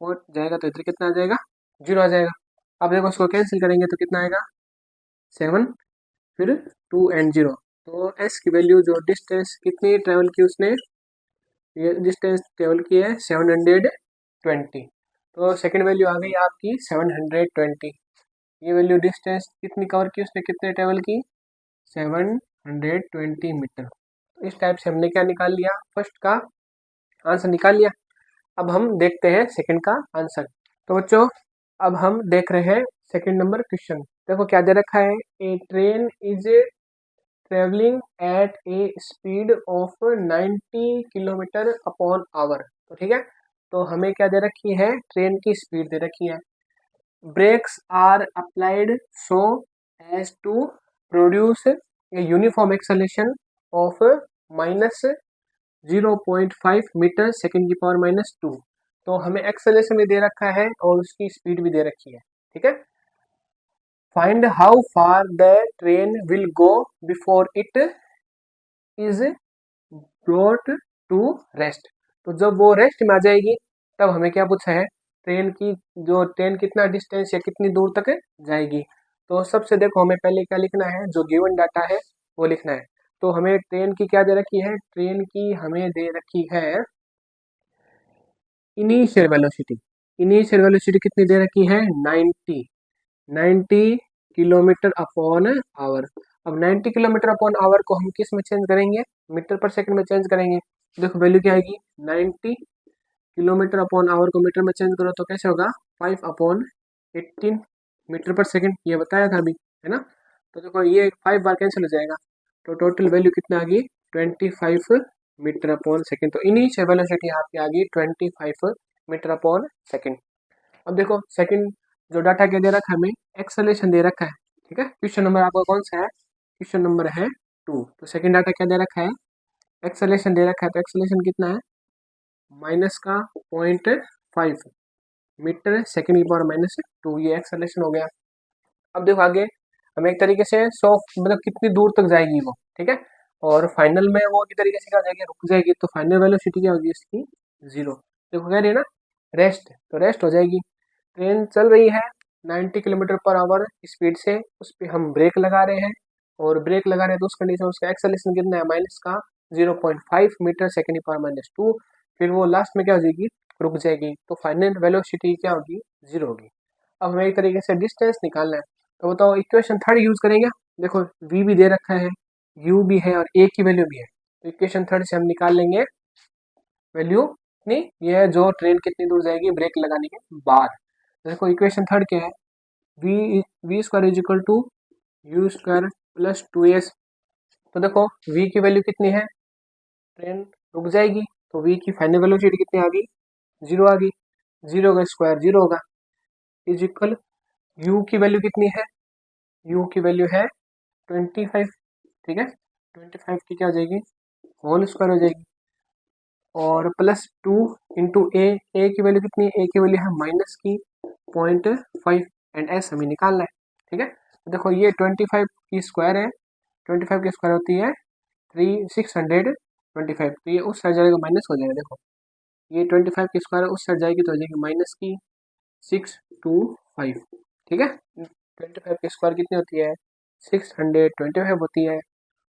जाएगा, तो इधर कितना आ जाएगा 0 आ जाएगा। अब देखो इसको कैंसिल करेंगे तो कितना आएगा 7, फिर 2 एंड 0। तो एस की वैल्यू जो डिस्टेंस कितनी ट्रेवल की उसने, ये डिस्टेंस ट्रेवल की है 720। तो सेकंड वैल्यू आ गई आपकी 720। ये वैल्यू डिस्टेंस कितनी कवर की उसने, कितने ट्रेवल की 720 मीटर। तो इस टाइप से हमने क्या निकाल लिया, फर्स्ट का आंसर निकाल लिया। अब हम देखते हैं सेकंड का आंसर। तो बच्चों अब हम देख रहे हैं सेकंड नंबर क्वेश्चन। देखो क्या दे रखा है, a train is travelling at a speed of 90 kilometre upon hour. तो ठीक है, तो हमें क्या दे रखी है, ट्रेन की स्पीड दे रखी है। Brakes are applied so as to produce a uniform acceleration of -0.5 metre second की पावर -2। तो हमें एक्सेलेरेशन भी दे रखा है और उसकी स्पीड भी दे रखी है। ठीक है, find how far the train will go before it is brought to rest. तो जब वो रेस्ट में आ जाएगी तब हमें क्या पूछा है, ट्रेन कितना डिस्टेंस या कितनी दूर तक जाएगी। तो सबसे देखो हमें पहले क्या लिखना है, जो गिवन डाटा है वो लिखना है। तो हमें ट्रेन की क्या दे रखी है, ट्रेन की हमें दे रखी है इनिशियल वेलोसिटी। इनिशियल वेलोसिटी कितनी दे रखी है 90 किलोमीटर अपॉन आवर। अब 90 किलोमीटर अपॉन आवर को हम किस में चेंज करेंगे, मीटर/सेकंड में चेंज करेंगे। देखो वैल्यू क्या आएगी, 90 किलोमीटर अपॉन आवर को मीटर में चेंज करो तो कैसे होगा 5/18 मीटर/सेकंड, ये बताया था अभी, है ना। तो देखो ये 5 बार कैंसिल हो जाएगा, तो टोटल वैल्यू कितना आ गई 25 मीटर/सेकंड। तो इनिशियल वेलोसिटी आपकी आ गई 25 मीटर/सेकंड। अब देखो सेकंड जो डाटा क्या दे रखा है, हमें एक्सेलेरेशन दे रखा है। ठीक है, क्वेश्चन नंबर आपका कौन सा है, क्वेश्चन नंबर है 2। तो सेकंड डाटा क्या दे रखा है, एक्सेलेरेशन दे रखा है। तो एक्सेलेरेशन कितना है -0.5 मीटर/सेकंड की पावर -2, ये एक्सेलेरेशन हो गया। अब देखो आगे हमें एक तरीके से 100 मतलब कितनी दूर तक जाएगी वो। ठीक है, और फाइनल में वो की तरीके से क्या हो जाएगी, रुक जाएगी। तो फाइनल वेलोसिटी क्या होगी इसकी 0। देखो कह रही है ना रेस्ट, तो रेस्ट हो जाएगी। ट्रेन चल रही है 90 किलोमीटर पर आवर स्पीड से, उस पर हम ब्रेक लगा रहे हैं, और ब्रेक लगा रहे हैं तो उस कंडीशन उसका एक्सेलेरेशन कितना है माइनस का 0.5 मीटर/सेकंड की पावर -2। फिर वो लास्ट में क्या हो जाएगी, रुक जाएगी। तो फाइनल वेलोसिटी क्या होगी 0 होगी। अब हमें एक तरीके से डिस्टेंस निकालना है। तो बताओ इक्वेशन थर्ड यूज करेंगे। देखो v भी दे रखा है, u भी है और a की वैल्यू भी है। तो इक्वेशन थर्ड से हम निकाल लेंगे वैल्यू नहीं, ये है जो ट्रेन कितनी दूर जाएगी ब्रेक लगाने के बाद। देखो इक्वेशन थर्ड क्या है, v square is equal to u square plus 2s। तो देखो v की वैल्यू कितनी है, ट्रेन रुक जाएगी, तो v की फाइनल वेलोसिटी कितनी आ गई 0 आ गई। 0 का स्क्वायर 0 होगा, इज इक्वल u की वैल्यू कितनी है, u की वैल्यू है 25। ठीक है, 25 की क्या हो जाएगी होल स्क्वायर हो जाएगी, और +2 इंटू ए की वैल्यू कितनी है, ए की वैल्यू है माइनस की 0.5 एंड एस हमें निकालना है। ठीक है, तो देखो ये 25 की स्क्वायर है 25 की स्क्वायर होती है 625, तो ये उस साइड जाएगा माइनस हो जाएगा। देखो ये 25 की स्क्वायर उस साइड जाएगी तो हो जाएगी माइनस की 625, ठीक है। 25 की स्क्वायर कितनी होती है 625 होती है,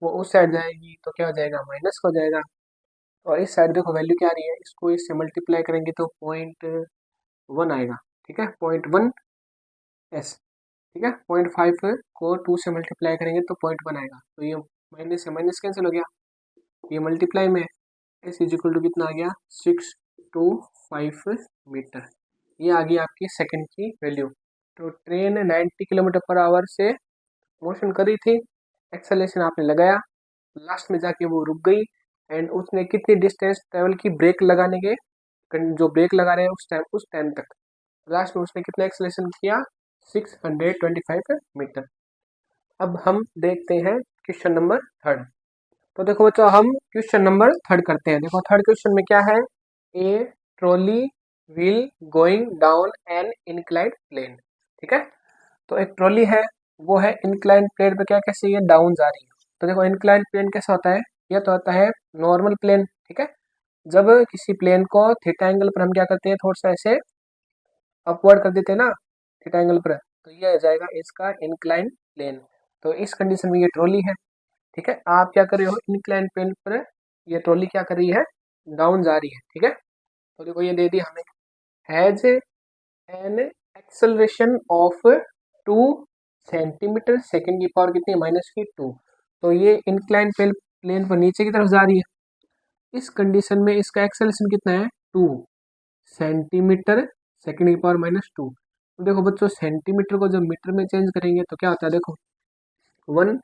वो उस साइड जाएगी तो क्या हो जाएगा माइनस हो जाएगा। और इस साइड देखो वैल्यू क्या आ रही है, इसको इससे मल्टीप्लाई करेंगे तो 0.1 आएगा, ठीक है, 0.1 एस, ठीक है। 0.5 को 2 से मल्टीप्लाई करेंगे तो 0.1 आएगा, तो ये माइनस से माइनस कैंसिल हो गया, ये मल्टीप्लाई में एस इज इक्वल टू कितना आ गया 625 मीटर। ये आ गई आपकी सेकंड की वैल्यू। तो ट्रेन 90 किलोमीटर पर आवर से मोशन कर रही थी, एक्सेलरेशन आपने लगाया, लास्ट में जाके वो रुक गई, एंड उसने कितनी डिस्टेंस ट्रेवल की ब्रेक लगाने के, जो ब्रेक लगा रहे हैं उस टाइम तक, लास्ट में उसने कितना एक्सेलरेशन किया 625 मीटर। अब हम देखते हैं क्वेश्चन नंबर थर्ड। तो देखो बच्चों हम क्वेश्चन नंबर थर्ड करते हैं। देखो थर्ड क्वेश्चन में क्या है, a trolley wheel going down an inclined plane, ठीक है। तो एक ट्रॉली है, वो है इंक्लाइंड प्लेन पे क्या कैसे ये डाउन जा रही है। तो देखो इंक्लाइंड प्लेन कैसा होता है, यह तो होता है नॉर्मल प्लेन, ठीक है। जब किसी प्लेन को थीटा एंगल पर हम क्या करते हैं, थोड़ा सा ऐसे अपवर्ड कर देते हैं ना थीटा एंगल पर, तो ये आ जाएगा इसका इंक्लाइंड प्लेन। तो इस कंडीशन में ये ट्रॉली है, ठीक है। आप क्या कर रहे हो, इंक्लाइंड प्लेन पर ये ट्रॉली क्या कर रही है, डाउन जा रही है, ठीक है। तो देखो ये दे दी हमें, has an acceleration of 2 centimetre second की पावर कितनी है माइनस की 2। तो ये इंक्लाइन प्लेन पर नीचे की तरफ जा रही है, इस कंडीशन में इसका एक्सेलरेशन कितना है 2 सेंटीमीटर सेकेंड की पावर माइनस 2। तो देखो बच्चों सेंटीमीटर को जब मीटर में चेंज करेंगे तो क्या होता है, देखो 1,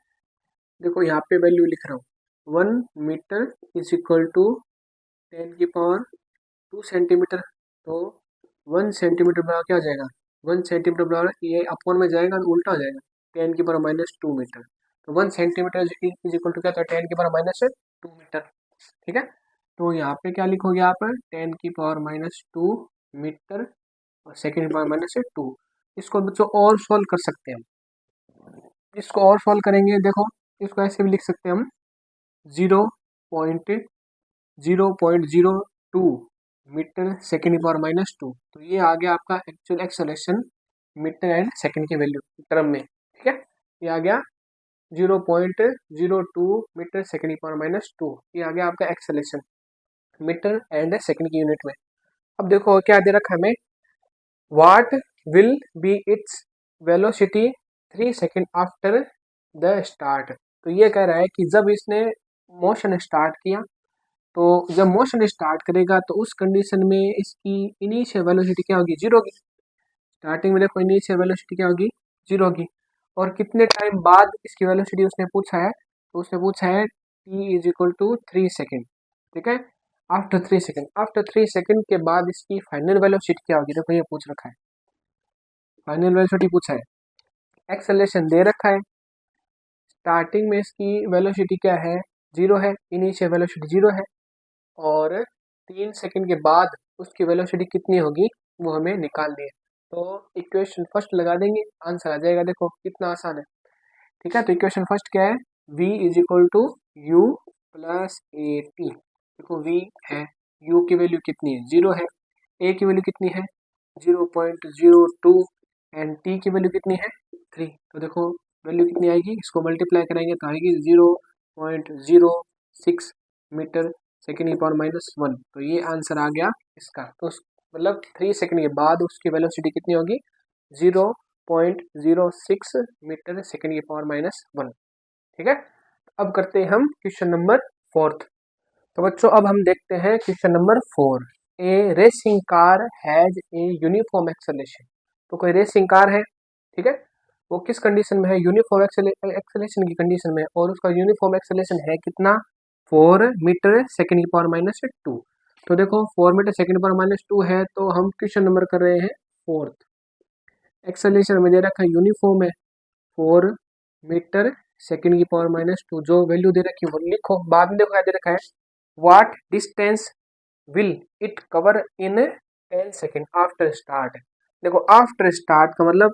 देखो यहाँ पे वैल्यू लिख रहा हूँ 1 मीटर इज इक्वल टू 10 की पावर 2 सेंटीमीटर। तो 1 सेंटीमीटर बराबर क्या हो जाएगा, 1 सेंटीमीटर बराबर ये अपॉन में जाएगा तो उल्टा हो जाएगा 10 की पावर माइनस 2 मीटर। तो 1 सेंटीमीटर इज इक्वल टू क्या था 10 की पावर माइनस 2 मीटर, ठीक है। तो यहाँ पे क्या लिखोगे आप 10 की पावर माइनस 2 मीटर और सेकेंड की पावर माइनस 2। इसको बच्चों और सॉल्व कर सकते हैं हम, इसको और सॉल्व करेंगे, देखो इसको ऐसे भी लिख सकते हैं हम 0.02 मीटर सेकेंड की पावर माइनस 2। तो ये आ गया आपका actual acceleration metre and second की वैल्यू टर्म में, ठीक है। ये आ गया 0.02 मीटर सेकेंड की पावर माइनस 2, ये आ गया आपका एक्सेलरेशन मीटर एंड सेकेंड की यूनिट में। अब देखो क्या दे रखा है हमें, what will be its velocity 3 second after the start. तो ये कह रहा है कि जब इसने मोशन स्टार्ट किया, तो जब मोशन स्टार्ट करेगा तो उस कंडीशन में इसकी इनिशियल वेलोसिटी क्या होगी, जीरो होगी। स्टार्टिंग में देखो इनिशियल वेलोसिटी क्या होगी, जीरो होगी। और कितने टाइम बाद इसकी वेलोसिटी उसने पूछा है, तो उसने पूछा है t is equal to 3 second, ठीक है। आफ्टर 3 सेकेंड, आफ्टर 3 सेकेंड के बाद इसकी फाइनल वेलोसिटी क्या होगी, देखो ये पूछ रखा है, फाइनल वेलोसिटी पूछा है। एक्सेलरेशन दे रखा है, स्टार्टिंग में इसकी वेलोसिटी क्या है, जीरो है, इनिशियल वेलोसिटी जीरो है, और 3 सेकेंड के बाद उसकी वेलोसिटी कितनी होगी वो हमें निकालनी है। तो इक्वेशन फर्स्ट लगा देंगे, आंसर आ जाएगा, देखो कितना आसान है, ठीक है। तो इक्वेशन फर्स्ट क्या है, v is equal to u plus A t. देखो v है, u की वैल्यू कितनी है, जीरो है, a की वैल्यू कितनी है 0.02 एंड t की वैल्यू कितनी है 3। तो देखो वैल्यू कितनी आएगी, इसको मल्टीप्लाई कराएंगे तो आएगी 0.06 मीटर सेकेंड की पावर माइनस 1। तो ये आंसर आ गया इसका। तो मतलब 3 सेकेंड के बाद उसकी वेलोसिटी कितनी होगी 0.06 मीटर सेकेंड की पावर माइनस 1, ठीक है। अब करते हैं हम क्वेश्चन नंबर फोर्थ। तो बच्चों अब हम देखते हैं question number 4। A racing car has a uniform acceleration. तो कोई रेसिंग कार है, ठीक है, वो किस कंडीशन में है, यूनिफॉर्म एक्सेलरेशन की कंडीशन में, और उसका यूनिफॉर्म एक्सेलरेशन है कितना 4 मीटर सेकेंड की पावर माइनस 2। तो देखो 4 मीटर सेकेंड की पावर माइनस 2 है, तो हम क्वेश्चन नंबर कर रहे हैं फोर्थ। एक्सेलरेशन में दे रखा है यूनिफॉर्म है 4 मीटर सेकेंड की पावर माइनस 2, जो वैल्यू दे रखी है वो लिखो। बाद में देखो क्या दे रखा है, what distance will it cover in 10 second after start. देखो आफ्टर स्टार्ट का मतलब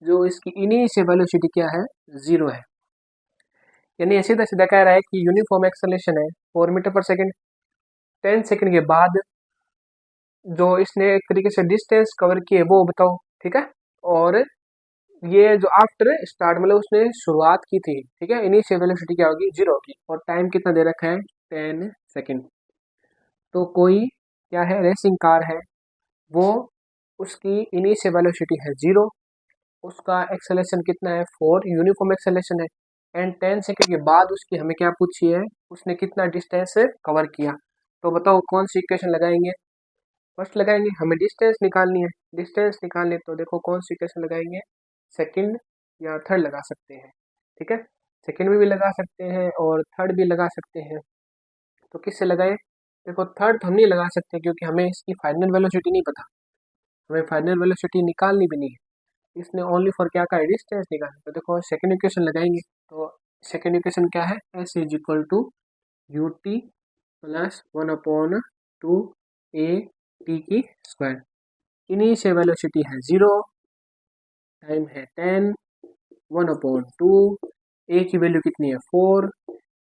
जो इसकी इनिशियल वेलोसिटी क्या है जीरो है, यानी सीधा सीधा कह रहा है कि यूनिफॉर्म एक्सेलरेशन है 4 मीटर पर सेकेंड, 10 सेकेंड के बाद जो इसने एक तरीके से डिस्टेंस कवर की है वो बताओ, ठीक है। और ये जो आफ्टर स्टार्ट मतलब उसने शुरुआत की थी, ठीक है, इनिशियल वेलोसिटी क्या होगी 0 की, और टाइम कितना दे रखा है 10 सेकेंड। तो कोई क्या है रेसिंग कार है, वो उसकी इनिशियल वेलोसिटी है 0, उसका एक्सेलरेशन कितना है 4, यूनिफॉर्म एक्सेलरेशन है, एंड 10 सेकेंड के बाद उसकी हमें क्या पूछी है, उसने कितना डिस्टेंस कवर किया। तो बताओ कौन सी इक्वेशन लगाएंगे, फर्स्ट लगाएंगे, हमें डिस्टेंस निकालनी है, डिस्टेंस निकालने तो देखो कौन सी इक्वेशन लगाएंगे, सेकंड या थर्ड लगा सकते हैं, ठीक है, सेकंड में भी लगा सकते हैं और थर्ड भी लगा सकते हैं। तो किससे लगाए, देखो थर्ड तो हम नहीं लगा सकते क्योंकि हमें इसकी फाइनल वेलोसिटी नहीं पता, हमें फाइनल वेलोसिटी निकालनी भी नहीं है, इसने ओनली फॉर क्या कहा डिस्टेंस निकालना। तो देखो सेकंड इक्वेशन लगाएंगे, तो सेकंड इक्वेशन क्या है, s is equal to u t plus 1/2 a t की स्क्वायर। इनिशियल वेलोसिटी है 0, टाइम है 10, 1/2, ए की वैल्यू कितनी है 4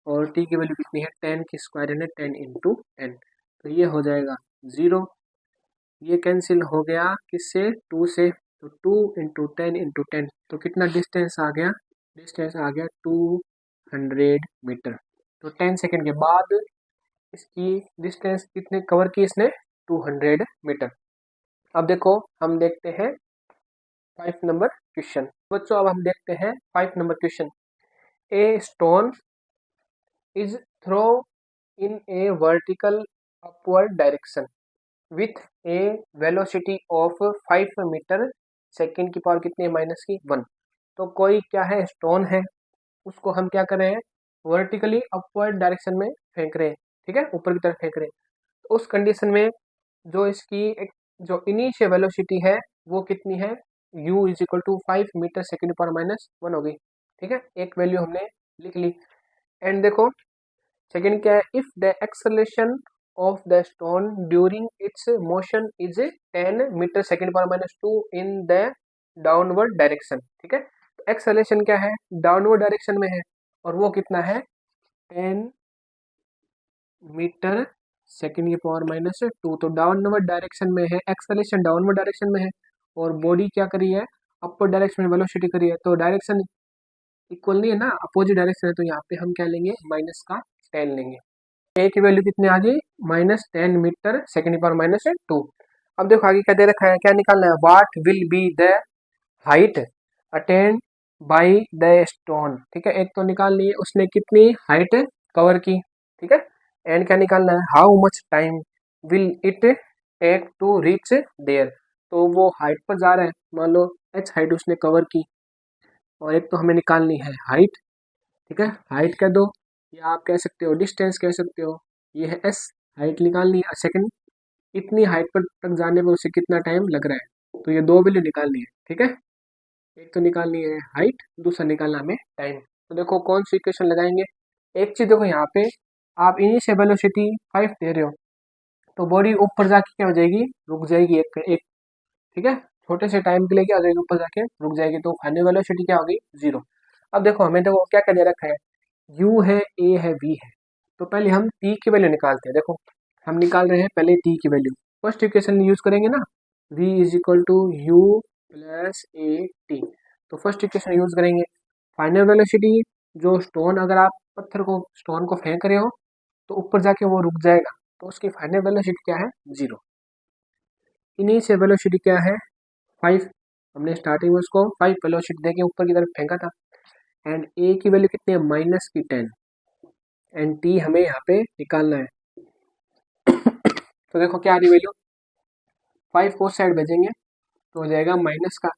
और टी की वैल्यू कितनी है 10 की स्क्वायर यानी 10 इंटू 10। तो ये हो जाएगा 0, ये कैंसिल हो गया किससे 2 से, तो 2 इंटू 10 इंटू 10, तो कितना डिस्टेंस आ गया, डिस्टेंस आ गया 200 मीटर। तो 10 सेकेंड के बाद इसकी डिस्टेंस कितने कवर की इसने 200 मीटर। अब देखो हम देखते हैं 5 नंबर क्वेश्चन। बच्चों अब हम देखते हैं 5 number question. A stone is throw in a vertical upward direction with a velocity of 5 metre second की पावर कितनी है माइनस की 1। तो कोई क्या है स्टोन है, उसको हम क्या कर रहे हैं वर्टिकली अपवर्ड डायरेक्शन में फेंक रहे हैं, ठीक है, ऊपर की तरफ फेंक रहे हैं। तो उस कंडीशन में जो इसकी एक जो इनिशियल वेलोसिटी है वो कितनी है, u is equal to 5 metre second per minus 1 हो गई, ठीक है, एक वैल्यू हमने लिख ली। एंड देखो सेकेंड क्या है, if the acceleration of the stone during its motion is 10 metre second per minus 2 in the downward direction, ठीक है। तो एक्सेलरेशन क्या है डाउनवर्ड डायरेक्शन में है और वो कितना है 10 मीटर सेकेंड की पावर माइनस 2। तो डाउनवर्ड डायरेक्शन में है, एक्सेलरेशन डाउनवर्ड डायरेक्शन में है और बॉडी क्या करी है अपर डायरेक्शन में वेलोसिटी करी है, तो डायरेक्शन इक्वल नहीं है ना, अपोजिट डायरेक्शन है, तो यहाँ पे हम क्या लेंगे माइनस का 10 लेंगे। ए की वैल्यू कितनी आ गई -10 मीटर सेकेंड की पावर माइनस 2। अब देखो आगे क्या दे रखा है, क्या निकालना है, what will be the height attend by the stone, ठीक है, एक तो निकाल लिए उसने कितनी हाइट कवर की, ठीक है, एंड क्या निकालना है how much time will it take to reach there. तो वो हाइट पर जा रहा है, मान लो h हाइट उसने कवर की, और एक तो हमें निकालनी है हाइट, ठीक है, हाइट कह दो या आप कह सकते हो डिस्टेंस कह सकते हो, ये है s, हाइट निकालनी है सेकंड, इतनी हाइट पर तक जाने में उसे कितना टाइम लग रहा है, तो ये दो वैल्यू निकालनी है, ठीक है, एक तो निकालनी है हाइट, दूसरा निकालना हमें टाइम। तो देखो कौन सी इक्वेशन लगाएंगे, एक चीज देखो यहाँ पे आप इनिशियल वेलोसिटी 5 दे रहे हो, तो बॉडी ऊपर जाके क्या हो जाएगी रुक जाएगी एक एक, ठीक है, छोटे से टाइम के लिए क्या हो जाएगी ऊपर जाके रुक जाएगी, तो फाइनल वेलोसिटी क्या होगी 0। अब देखो हमें देखो क्या क्या दे रखा है, u है a है v है, तो पहले हम t की वैल्यू निकालते हैं। देखो हम निकाल रहे हैं पहले t की वैल्यू, फर्स्ट इक्वेशन यूज करेंगे ना, v is equal to u plus A T, तो फर्स्ट इक्वेशन यूज करेंगे। फाइनल वेलोसिटी जो स्टोन अगर आप पत्थर को स्टोन को फेंक रहे हो तो ऊपर जाके वो रुक जाएगा, तो उसकी फाइनल वेलोसिटी क्या है 0। इनिशियल वेलोसिटी क्या है 5, हमने स्टार्टिंग में उसको 5 वेलोसिटी देके ऊपर की तरफ फेंका था, एंड ए की वैल्यू कितनी है -10, एंड टी हमें यहाँ पे निकालना है। तो देखो क्या आ रही वैल्यू, 5 को साइड भेजेंगे तो हो जाएगा माइनस का,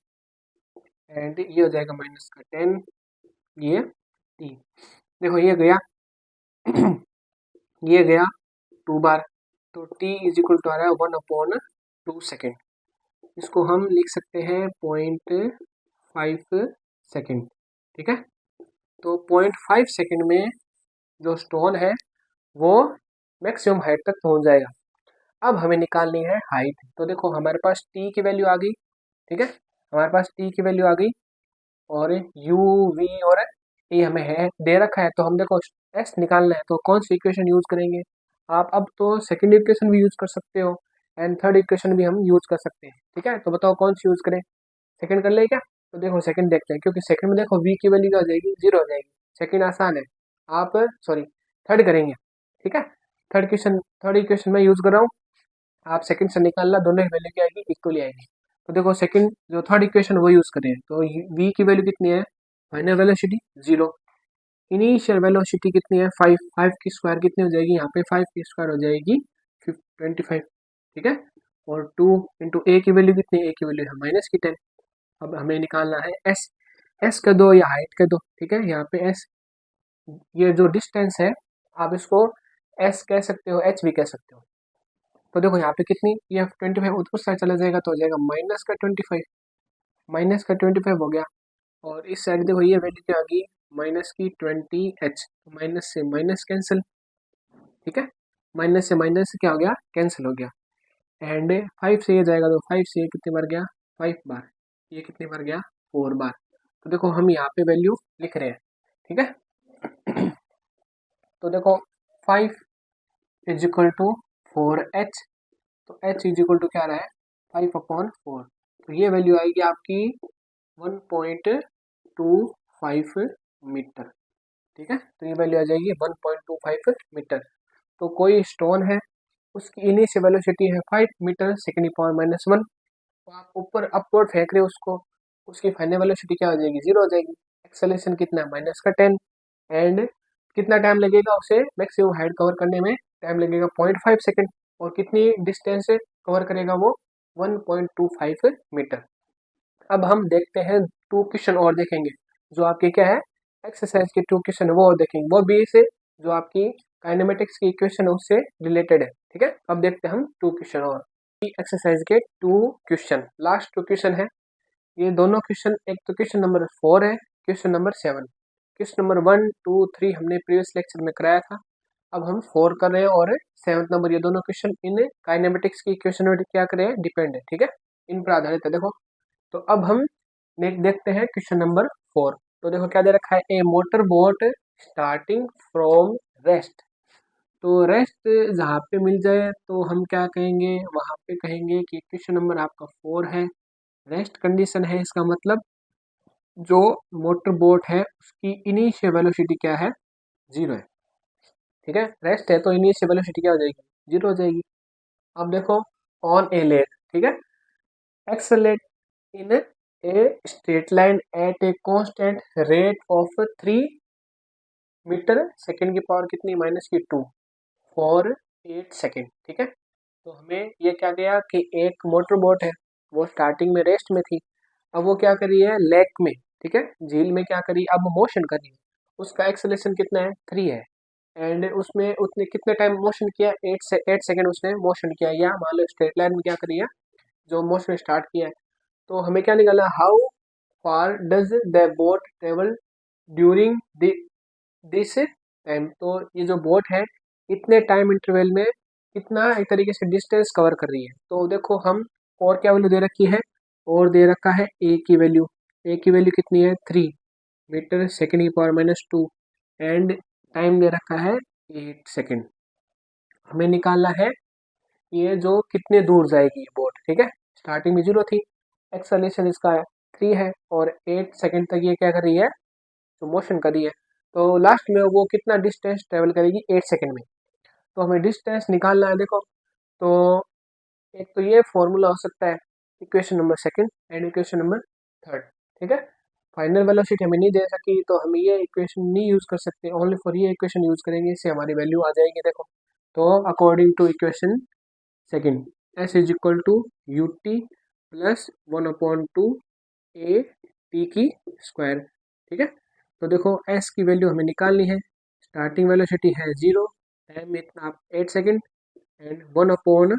एंड ये हो जाएगा -10, ये टी, देखो ये गया ये गया 2 बार, तो t इज इक्वल टू आ रहा है 1/2 सेकेंड, इसको हम लिख सकते हैं 0.5 सेकेंड, ठीक है। तो 0.5 सेकेंड में जो स्टोन है वो मैक्सिमम हाइट तक पहुंच जाएगा। अब हमें निकालनी है हाइट, तो देखो हमारे पास t की वैल्यू आ गई, ठीक है, हमारे पास t की वैल्यू आ गई और u v और ए हमें है दे रखा है, तो हम देखो एस निकालना है तो कौन सी इक्वेशन यूज करेंगे। आप अब तो सेकंड इक्वेशन भी यूज कर सकते हो एंड थर्ड इक्वेशन भी हम यूज कर सकते हैं। ठीक है, तो बताओ कौन सी यूज करें। सेकंड कर ले क्या। तो देखो सेकंड देखते हैं, क्योंकि सेकंड में देखो वी की वैल्यू क्या हो जाएगी, जीरो हो जाएगी। सेकंड आसान है। आप सॉरी थर्ड करेंगे। ठीक है, थर्ड इक्वेशन में यूज कर रहा हूँ। आप सेकंड से निकालना, दोनों की वैल्यू क्या आएगी, इक्वली आएगी। तो देखो सेकंड जो थर्ड इक्वेशन वो यूज करें, तो वी की वैल्यू कितनी है, final velocity zero, initial velocity कितनी है फाइव, फाइव की स्क्वायर कितनी हो जाएगी, यहाँ पे फाइव की स्क्वायर हो जाएगी 25। ठीक है, और टू इंटू ए की वैल्यू कितनी है, ए की वैल्यू है माइनस की 10। अब हमें निकालना है एस, एस का दो या हाइट का दो। ठीक है, यहाँ पे एस ये जो डिस्टेंस है आप इसको एस कह सकते हो, एच भी कह सकते हो। तो देखो यहाँ पे कितनी, ये 25 उस साइड चला जाएगा तो हो जाएगा माइनस का 25, माइनस का 25 हो गया। और इस साइड देखो ये वैल्यू क्या आ गई, माइनस की 20 एच, माइनस से माइनस कैंसिल। ठीक है, माइनस से माइनस क्या हो गया, कैंसिल हो गया। एंड फाइव से ये जाएगा तो फाइव से ये कितनी बार गया, 5 बार, ये कितनी बार गया, 4 बार। तो देखो हम यहाँ पे वैल्यू लिख रहे हैं। ठीक है तो देखो 5 इज इक्वल टू 4 एच, तो एच इज इक्वल टू क्या रहा है, 5/4। तो ये वैल्यू आएगी आपकी 1.25 मीटर। ठीक है, तो ये वैल्यू आ जाएगी 1.25 मीटर। तो कोई स्टोन है, उसकी इनिशियल वेलोसिटी है 5 मीटर सेकेंड की पावर -1, तो आप ऊपर अपवर्ड फेंक रहे हो उसको, उसकी फाइनल वेलोसिटी क्या हो जाएगी, जीरो हो जाएगी। एक्सेलरेशन कितना है, माइनस का 10। एंड कितना टाइम लगेगा उसे मैक्सिमम हाइट कवर करने में, टाइम लगेगा 0.5 सेकेंड। और कितनी डिस्टेंस कवर करेगा वो, 1.25 मीटर। अब हम देखते हैं टू क्वेश्चन और देखेंगे, जो आपके क्या है एक्सरसाइज के टू क्वेश्चन वो और देखेंगे, वो भी से जो आपकी काइनेमेटिक्स की इक्वेशन है उससे रिलेटेड है। ठीक है, अब देखते हैं हम टू क्वेश्चन और एक्सरसाइज के two question, last two question है ये दोनों क्वेश्चन। एक तो क्वेश्चन नंबर 4 है, क्वेश्चन नंबर 7। क्वेश्चन नंबर 1 2 3 हमने प्रीवियस लेक्चर में कराया था, अब हम 4 कर रहे हैं और 7 नंबर, ये दोनों क्वेश्चन इन काइनेमेटिक्स की इक्वेशन में क्या कर रहे हैं, डिपेंड है। ठीक है, इन पर आधारित है। देखो तो अब हम देखते हैं क्वेश्चन नंबर 4। तो देखो क्या दे रखा है, a motor boat starting from rest. तो रेस्ट जहाँ पे मिल जाए तो हम क्या कहेंगे, वहाँ पे कहेंगे कि क्वेश्चन नंबर आपका 4 है, रेस्ट कंडीशन है, इसका मतलब जो मोटर बोट है उसकी इनिशियल वेलोसिटी क्या है, जीरो है। ठीक है, रेस्ट है तो इनिशियल वेलोसिटी क्या हो जाएगी, जीरो हो जाएगी। अब देखो ऑन ए लेक, ठीक है, accelerate in a straight line at a constant rate of 3 metre second की पावर कितनी, माइनस की 2 फॉर 8 सेकेंड। ठीक है, तो हमें ये क्या गया कि एक मोटर बोट है, वो स्टार्टिंग में रेस्ट में थी, अब वो क्या कर रही है लेक में, ठीक है, झील में क्या करी, अब मोशन कर रही है। उसका एक्सेलेरेशन कितना है, 3 है। एंड उसमें उसने कितने टाइम मोशन किया, 8 सेकेंड उसने मोशन किया, या मान लो स्ट्रेट लाइन में क्या करी है, जो मोशन स्टार्ट किया है। तो हमें क्या निकालना, how far does the boat travel during this time. तो ये जो बोट है इतने टाइम इंटरवल में कितना एक तरीके से डिस्टेंस कवर कर रही है। तो देखो हम और क्या वैल्यू दे रखी है, और दे रखा है ए की वैल्यू, ए की वैल्यू कितनी है, 3 मीटर सेकेंड की पावर -2। एंड टाइम दे रखा है 8 सेकेंड। हमें निकालना है ये जो कितने दूर जाएगी ये बोट। ठीक है, स्टार्टिंग में जीरो थी, एक्सेलरेशन इसका 3 है, और 8 सेकेंड तक ये क्या कर रही है, तो मोशन कर रही है। तो लास्ट में वो कितना डिस्टेंस ट्रेवल करेगी, 8 सेकेंड में। तो हमें डिस्टेंस निकालना है। देखो तो एक तो ये फॉर्मूला हो सकता है equation number second and equation number third. ठीक है, फाइनल वेलोसिटी हमें नहीं दे सकी तो हम ये इक्वेशन नहीं यूज कर सकते, ओनली फॉर ये इक्वेशन यूज करेंगे, इससे हमारी वैल्यू आ जाएगी। देखो तो according to equation second, s is equal to u t plus 1/2 a t की स्क्वायर। ठीक है, तो देखो एस की वैल्यू हमें निकालनी है, स्टार्टिंग वेलोसिटी है 0, टाइम इतना 8 सेकेंड, एंड 1/2,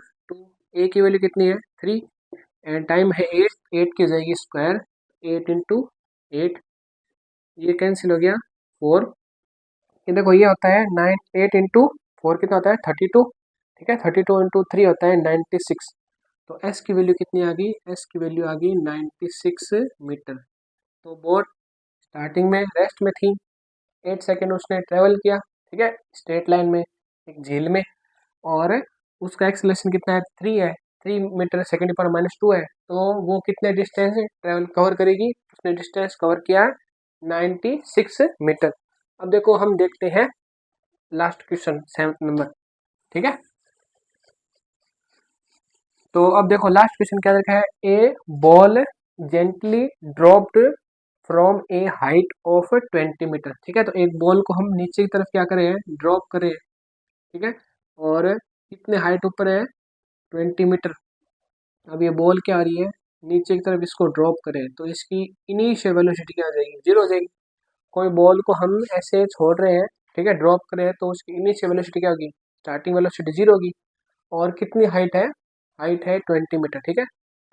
ए की वैल्यू कितनी है 3, एंड टाइम है 8, 8 की जाएगी स्क्वायर, 8 इंटू 8, ये कैंसिल हो गया 4। ये देखो ये होता है 9, 8 इंटू 4 कितना होता है 32। ठीक है, 32 इंटू 3 होता है 96। तो एस की वैल्यू कितनी आ गई, एस की वैल्यू आ गई 96 मीटर। तो बोट स्टार्टिंग में रेस्ट में थी, 8 सेकेंड उसने ट्रेवल किया, ठीक है, स्ट्रेट लाइन में एक झील में, और उसका एक्सेलरेशन कितना है, 3 है, 3 मीटर सेकेंड पर -2 है, तो वो कितने डिस्टेंस ट्रेवल कवर करेगी, उसने डिस्टेंस कवर किया 96 मीटर। अब देखो हम देखते हैं लास्ट क्वेश्चन 7th नंबर, ठीक है। तो अब देखो लास्ट क्वेश्चन क्या रखा है, a ball gently dropped from a height of 20 metre, ठीक है। तो एक बॉल को हम नीचे की तरफ क्या करें, ड्रॉप करें, ठीक है, और कितने हाइट ऊपर है, 20 मीटर। अब ये बॉल क्या आ रही है, नीचे की तरफ इसको ड्रॉप करें, तो इसकी इनिशियल वेलोसिटी क्या आ जाएगी, 0 हो जाएगी। कोई बॉल को हम ऐसे छोड़ रहे हैं, ठीक है, ड्रॉप कर रहे हैं, तो उसकी इनिशियल वेलोसिटी क्या होगी, स्टार्टिंग वेलोसिटी 0 होगी। और कितनी हाइट है 20 मीटर, ठीक है।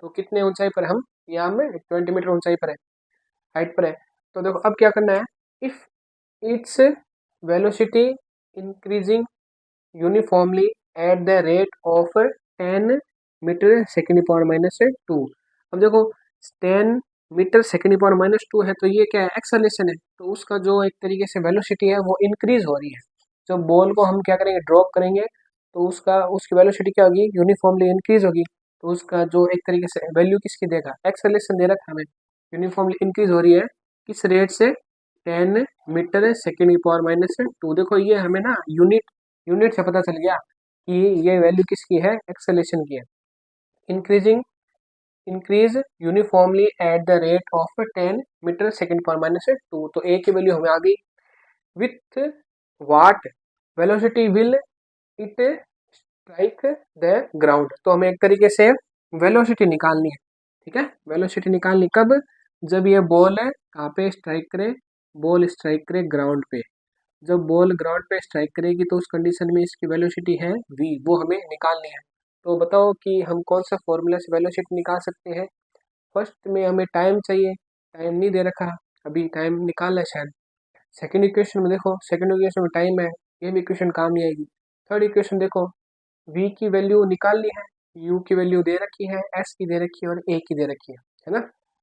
तो कितने ऊंचाई पर हम, यहाँ में 20 मीटर ऊंचाई पर है, हाइट पर है। तो देखो अब क्या करना है, if its velocity increasing uniformly at the rate of 10 metre second power -2। अब देखो 10 मीटर सेकेंड पावर -2 है, तो ये क्या है, एक्सेलरेशन है, तो उसका जो एक तरीके से वेलोसिटी है वो इंक्रीज हो रही है। जब बॉल को हम क्या करेंगे, ड्रॉप करेंगे, तो उसकी वेलोसिटी क्या होगी, यूनिफॉर्मली इंक्रीज होगी। तो उसका जो एक तरीके से वैल्यू किसकी देगा, एक्सेलरेशन दे रखा है हमें, यूनिफॉर्मली इंक्रीज हो रही है, किस रेट से, 10 मीटर सेकेंड की पावर -2। देखो ये हमें ना यूनिट से पता चल गया कि ये वैल्यू किसकी है, एक्सेलरेशन की है। Increase uniformly at the rate of 10 metre second power -2। तो ए की वैल्यू हमें आ गई, with what velocity will it strike the ground. तो हमें एक तरीके से वेलोसिटी निकालनी है, ठीक है, वेलोसिटी निकालनी कब, जब ये बॉल है कहाँ पे स्ट्राइक करे, बॉल स्ट्राइक करे ग्राउंड पे। जब बॉल ग्राउंड पे स्ट्राइक करेगी तो उस कंडीशन में इसकी वेलोसिटी है v, वो हमें निकालनी है। तो बताओ कि हम कौन सा फॉर्मूला से वेलोसिटी निकाल सकते हैं। फर्स्ट में हमें टाइम चाहिए, टाइम नहीं दे रखा, अभी टाइम निकालना है शायद। सेकंड इक्वेशन में देखो, सेकंड इक्वेशन में टाइम है, ये भी इक्वेशन काम नहीं आएगी। थर्ड इक्वेशन देखो, v की वैल्यू निकालनी है, u की वैल्यू दे रखी है, s की दे रखी है और a की दे रखी है ना।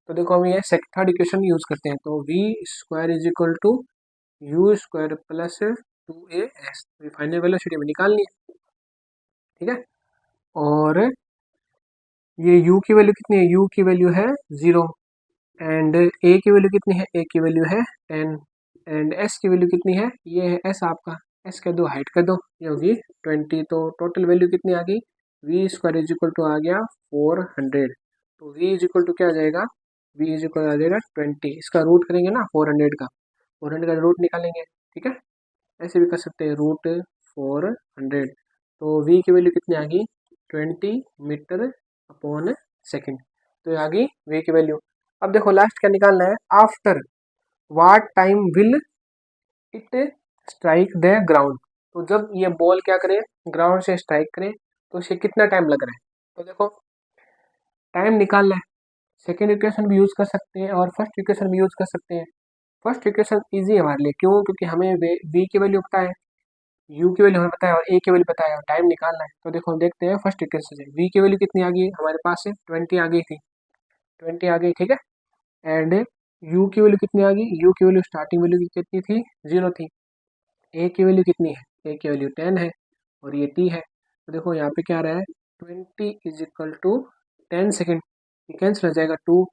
तो देखो हम ये थर्ड इक्वेशन यूज करते हैं, तो v square is equal to u square plus 2as, final velocity में निकालनी है, ठीक है। और ये u की वैल्यू कितनी है, u की वैल्यू है 0, एंड a की वैल्यू कितनी है, a की वैल्यू है 10, एंड s की वैल्यू कितनी है, ये है s आपका, s कर दो, हाइट कर दो, ये होगी 20। तो टोटल वैल्यू कितनी आ गई, v square is equal to आ गया 400। तो v इज इक्वल टू क्या आ जाएगा, v इज इक्वल आ जाएगा 20, इसका रूट करेंगे ना 400 का, 400 का रूट निकालेंगे, ठीक है। ऐसे भी कर सकते हैं, √400। तो v की वैल्यू कितनी आ गई, 20 मीटर अपॉन सेकेंड। तो ये आ गई v की वैल्यू। अब देखो लास्ट क्या निकालना है, after what time will it strike the ground. तो जब ये बॉल क्या करे, ग्राउंड से स्ट्राइक करे, तो उसे कितना टाइम लग रहा है। तो देखो टाइम निकालना है, सेकेंड इक्वेशन भी यूज कर सकते हैं और फर्स्ट इक्वेशन भी यूज कर सकते हैं। फर्स्ट इक्वेशन इजी है हमारे लिए, क्यों, क्योंकि हमें v की वैल्यू पता है, u की वैल्यू हमें पता है और a की वैल्यू पता है और टाइम निकालना है। तो देखो हम देखते हैं फर्स्ट इक्वेशन से, v की वैल्यू कितनी आ गई हमारे पास है, 20 आ गई थी, 20 आ गई, ठीक है। एंड u की वैल्यू कितनी आ गई, u की वैल्यू स्टार्टिंग वैल्यू कितनी थी, 0 थी। a की वैल्यू कितनी है, a की वैल्यू 10 है और ये t है। तो देखो यहाँ पे क्या आ रहा है, 20 इज इक्वल टू 10 सेकेंड, ये कैंसिल हो जाएगा 2,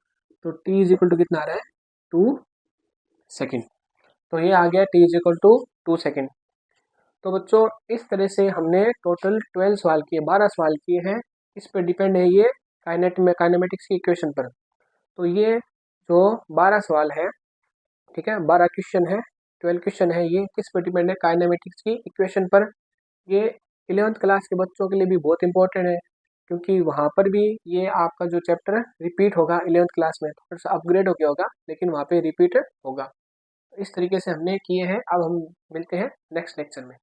तो t इज इक्वल टू कितना आ रहा है, 2 सेकेंड। तो ये आ गया t is equal to 2 second. तो बच्चों इस तरह से हमने टोटल 12 सवाल किए, 12 सवाल किए हैं। इस पर डिपेंड है ये काइनेमेटिक्स की इक्वेशन पर। तो ये जो 12 सवाल है, ठीक है, 12 क्वेश्चन है, 12 क्वेश्चन है, ये किस पर डिपेंड है, काइनेमेटिक्स की इक्वेशन पर। ये 11th क्लास के बच्चों के लिए भी बहुत इंपॉर्टेंट है, क्योंकि वहाँ पर भी ये आपका जो चैप्टर रिपीट होगा 11th क्लास में, थोड़ा सा अपग्रेड हो गया होगा, लेकिन वहाँ पे रिपीट होगा। इस तरीके से हमने किए हैं। अब हम मिलते हैं नेक्स्ट लेक्चर में।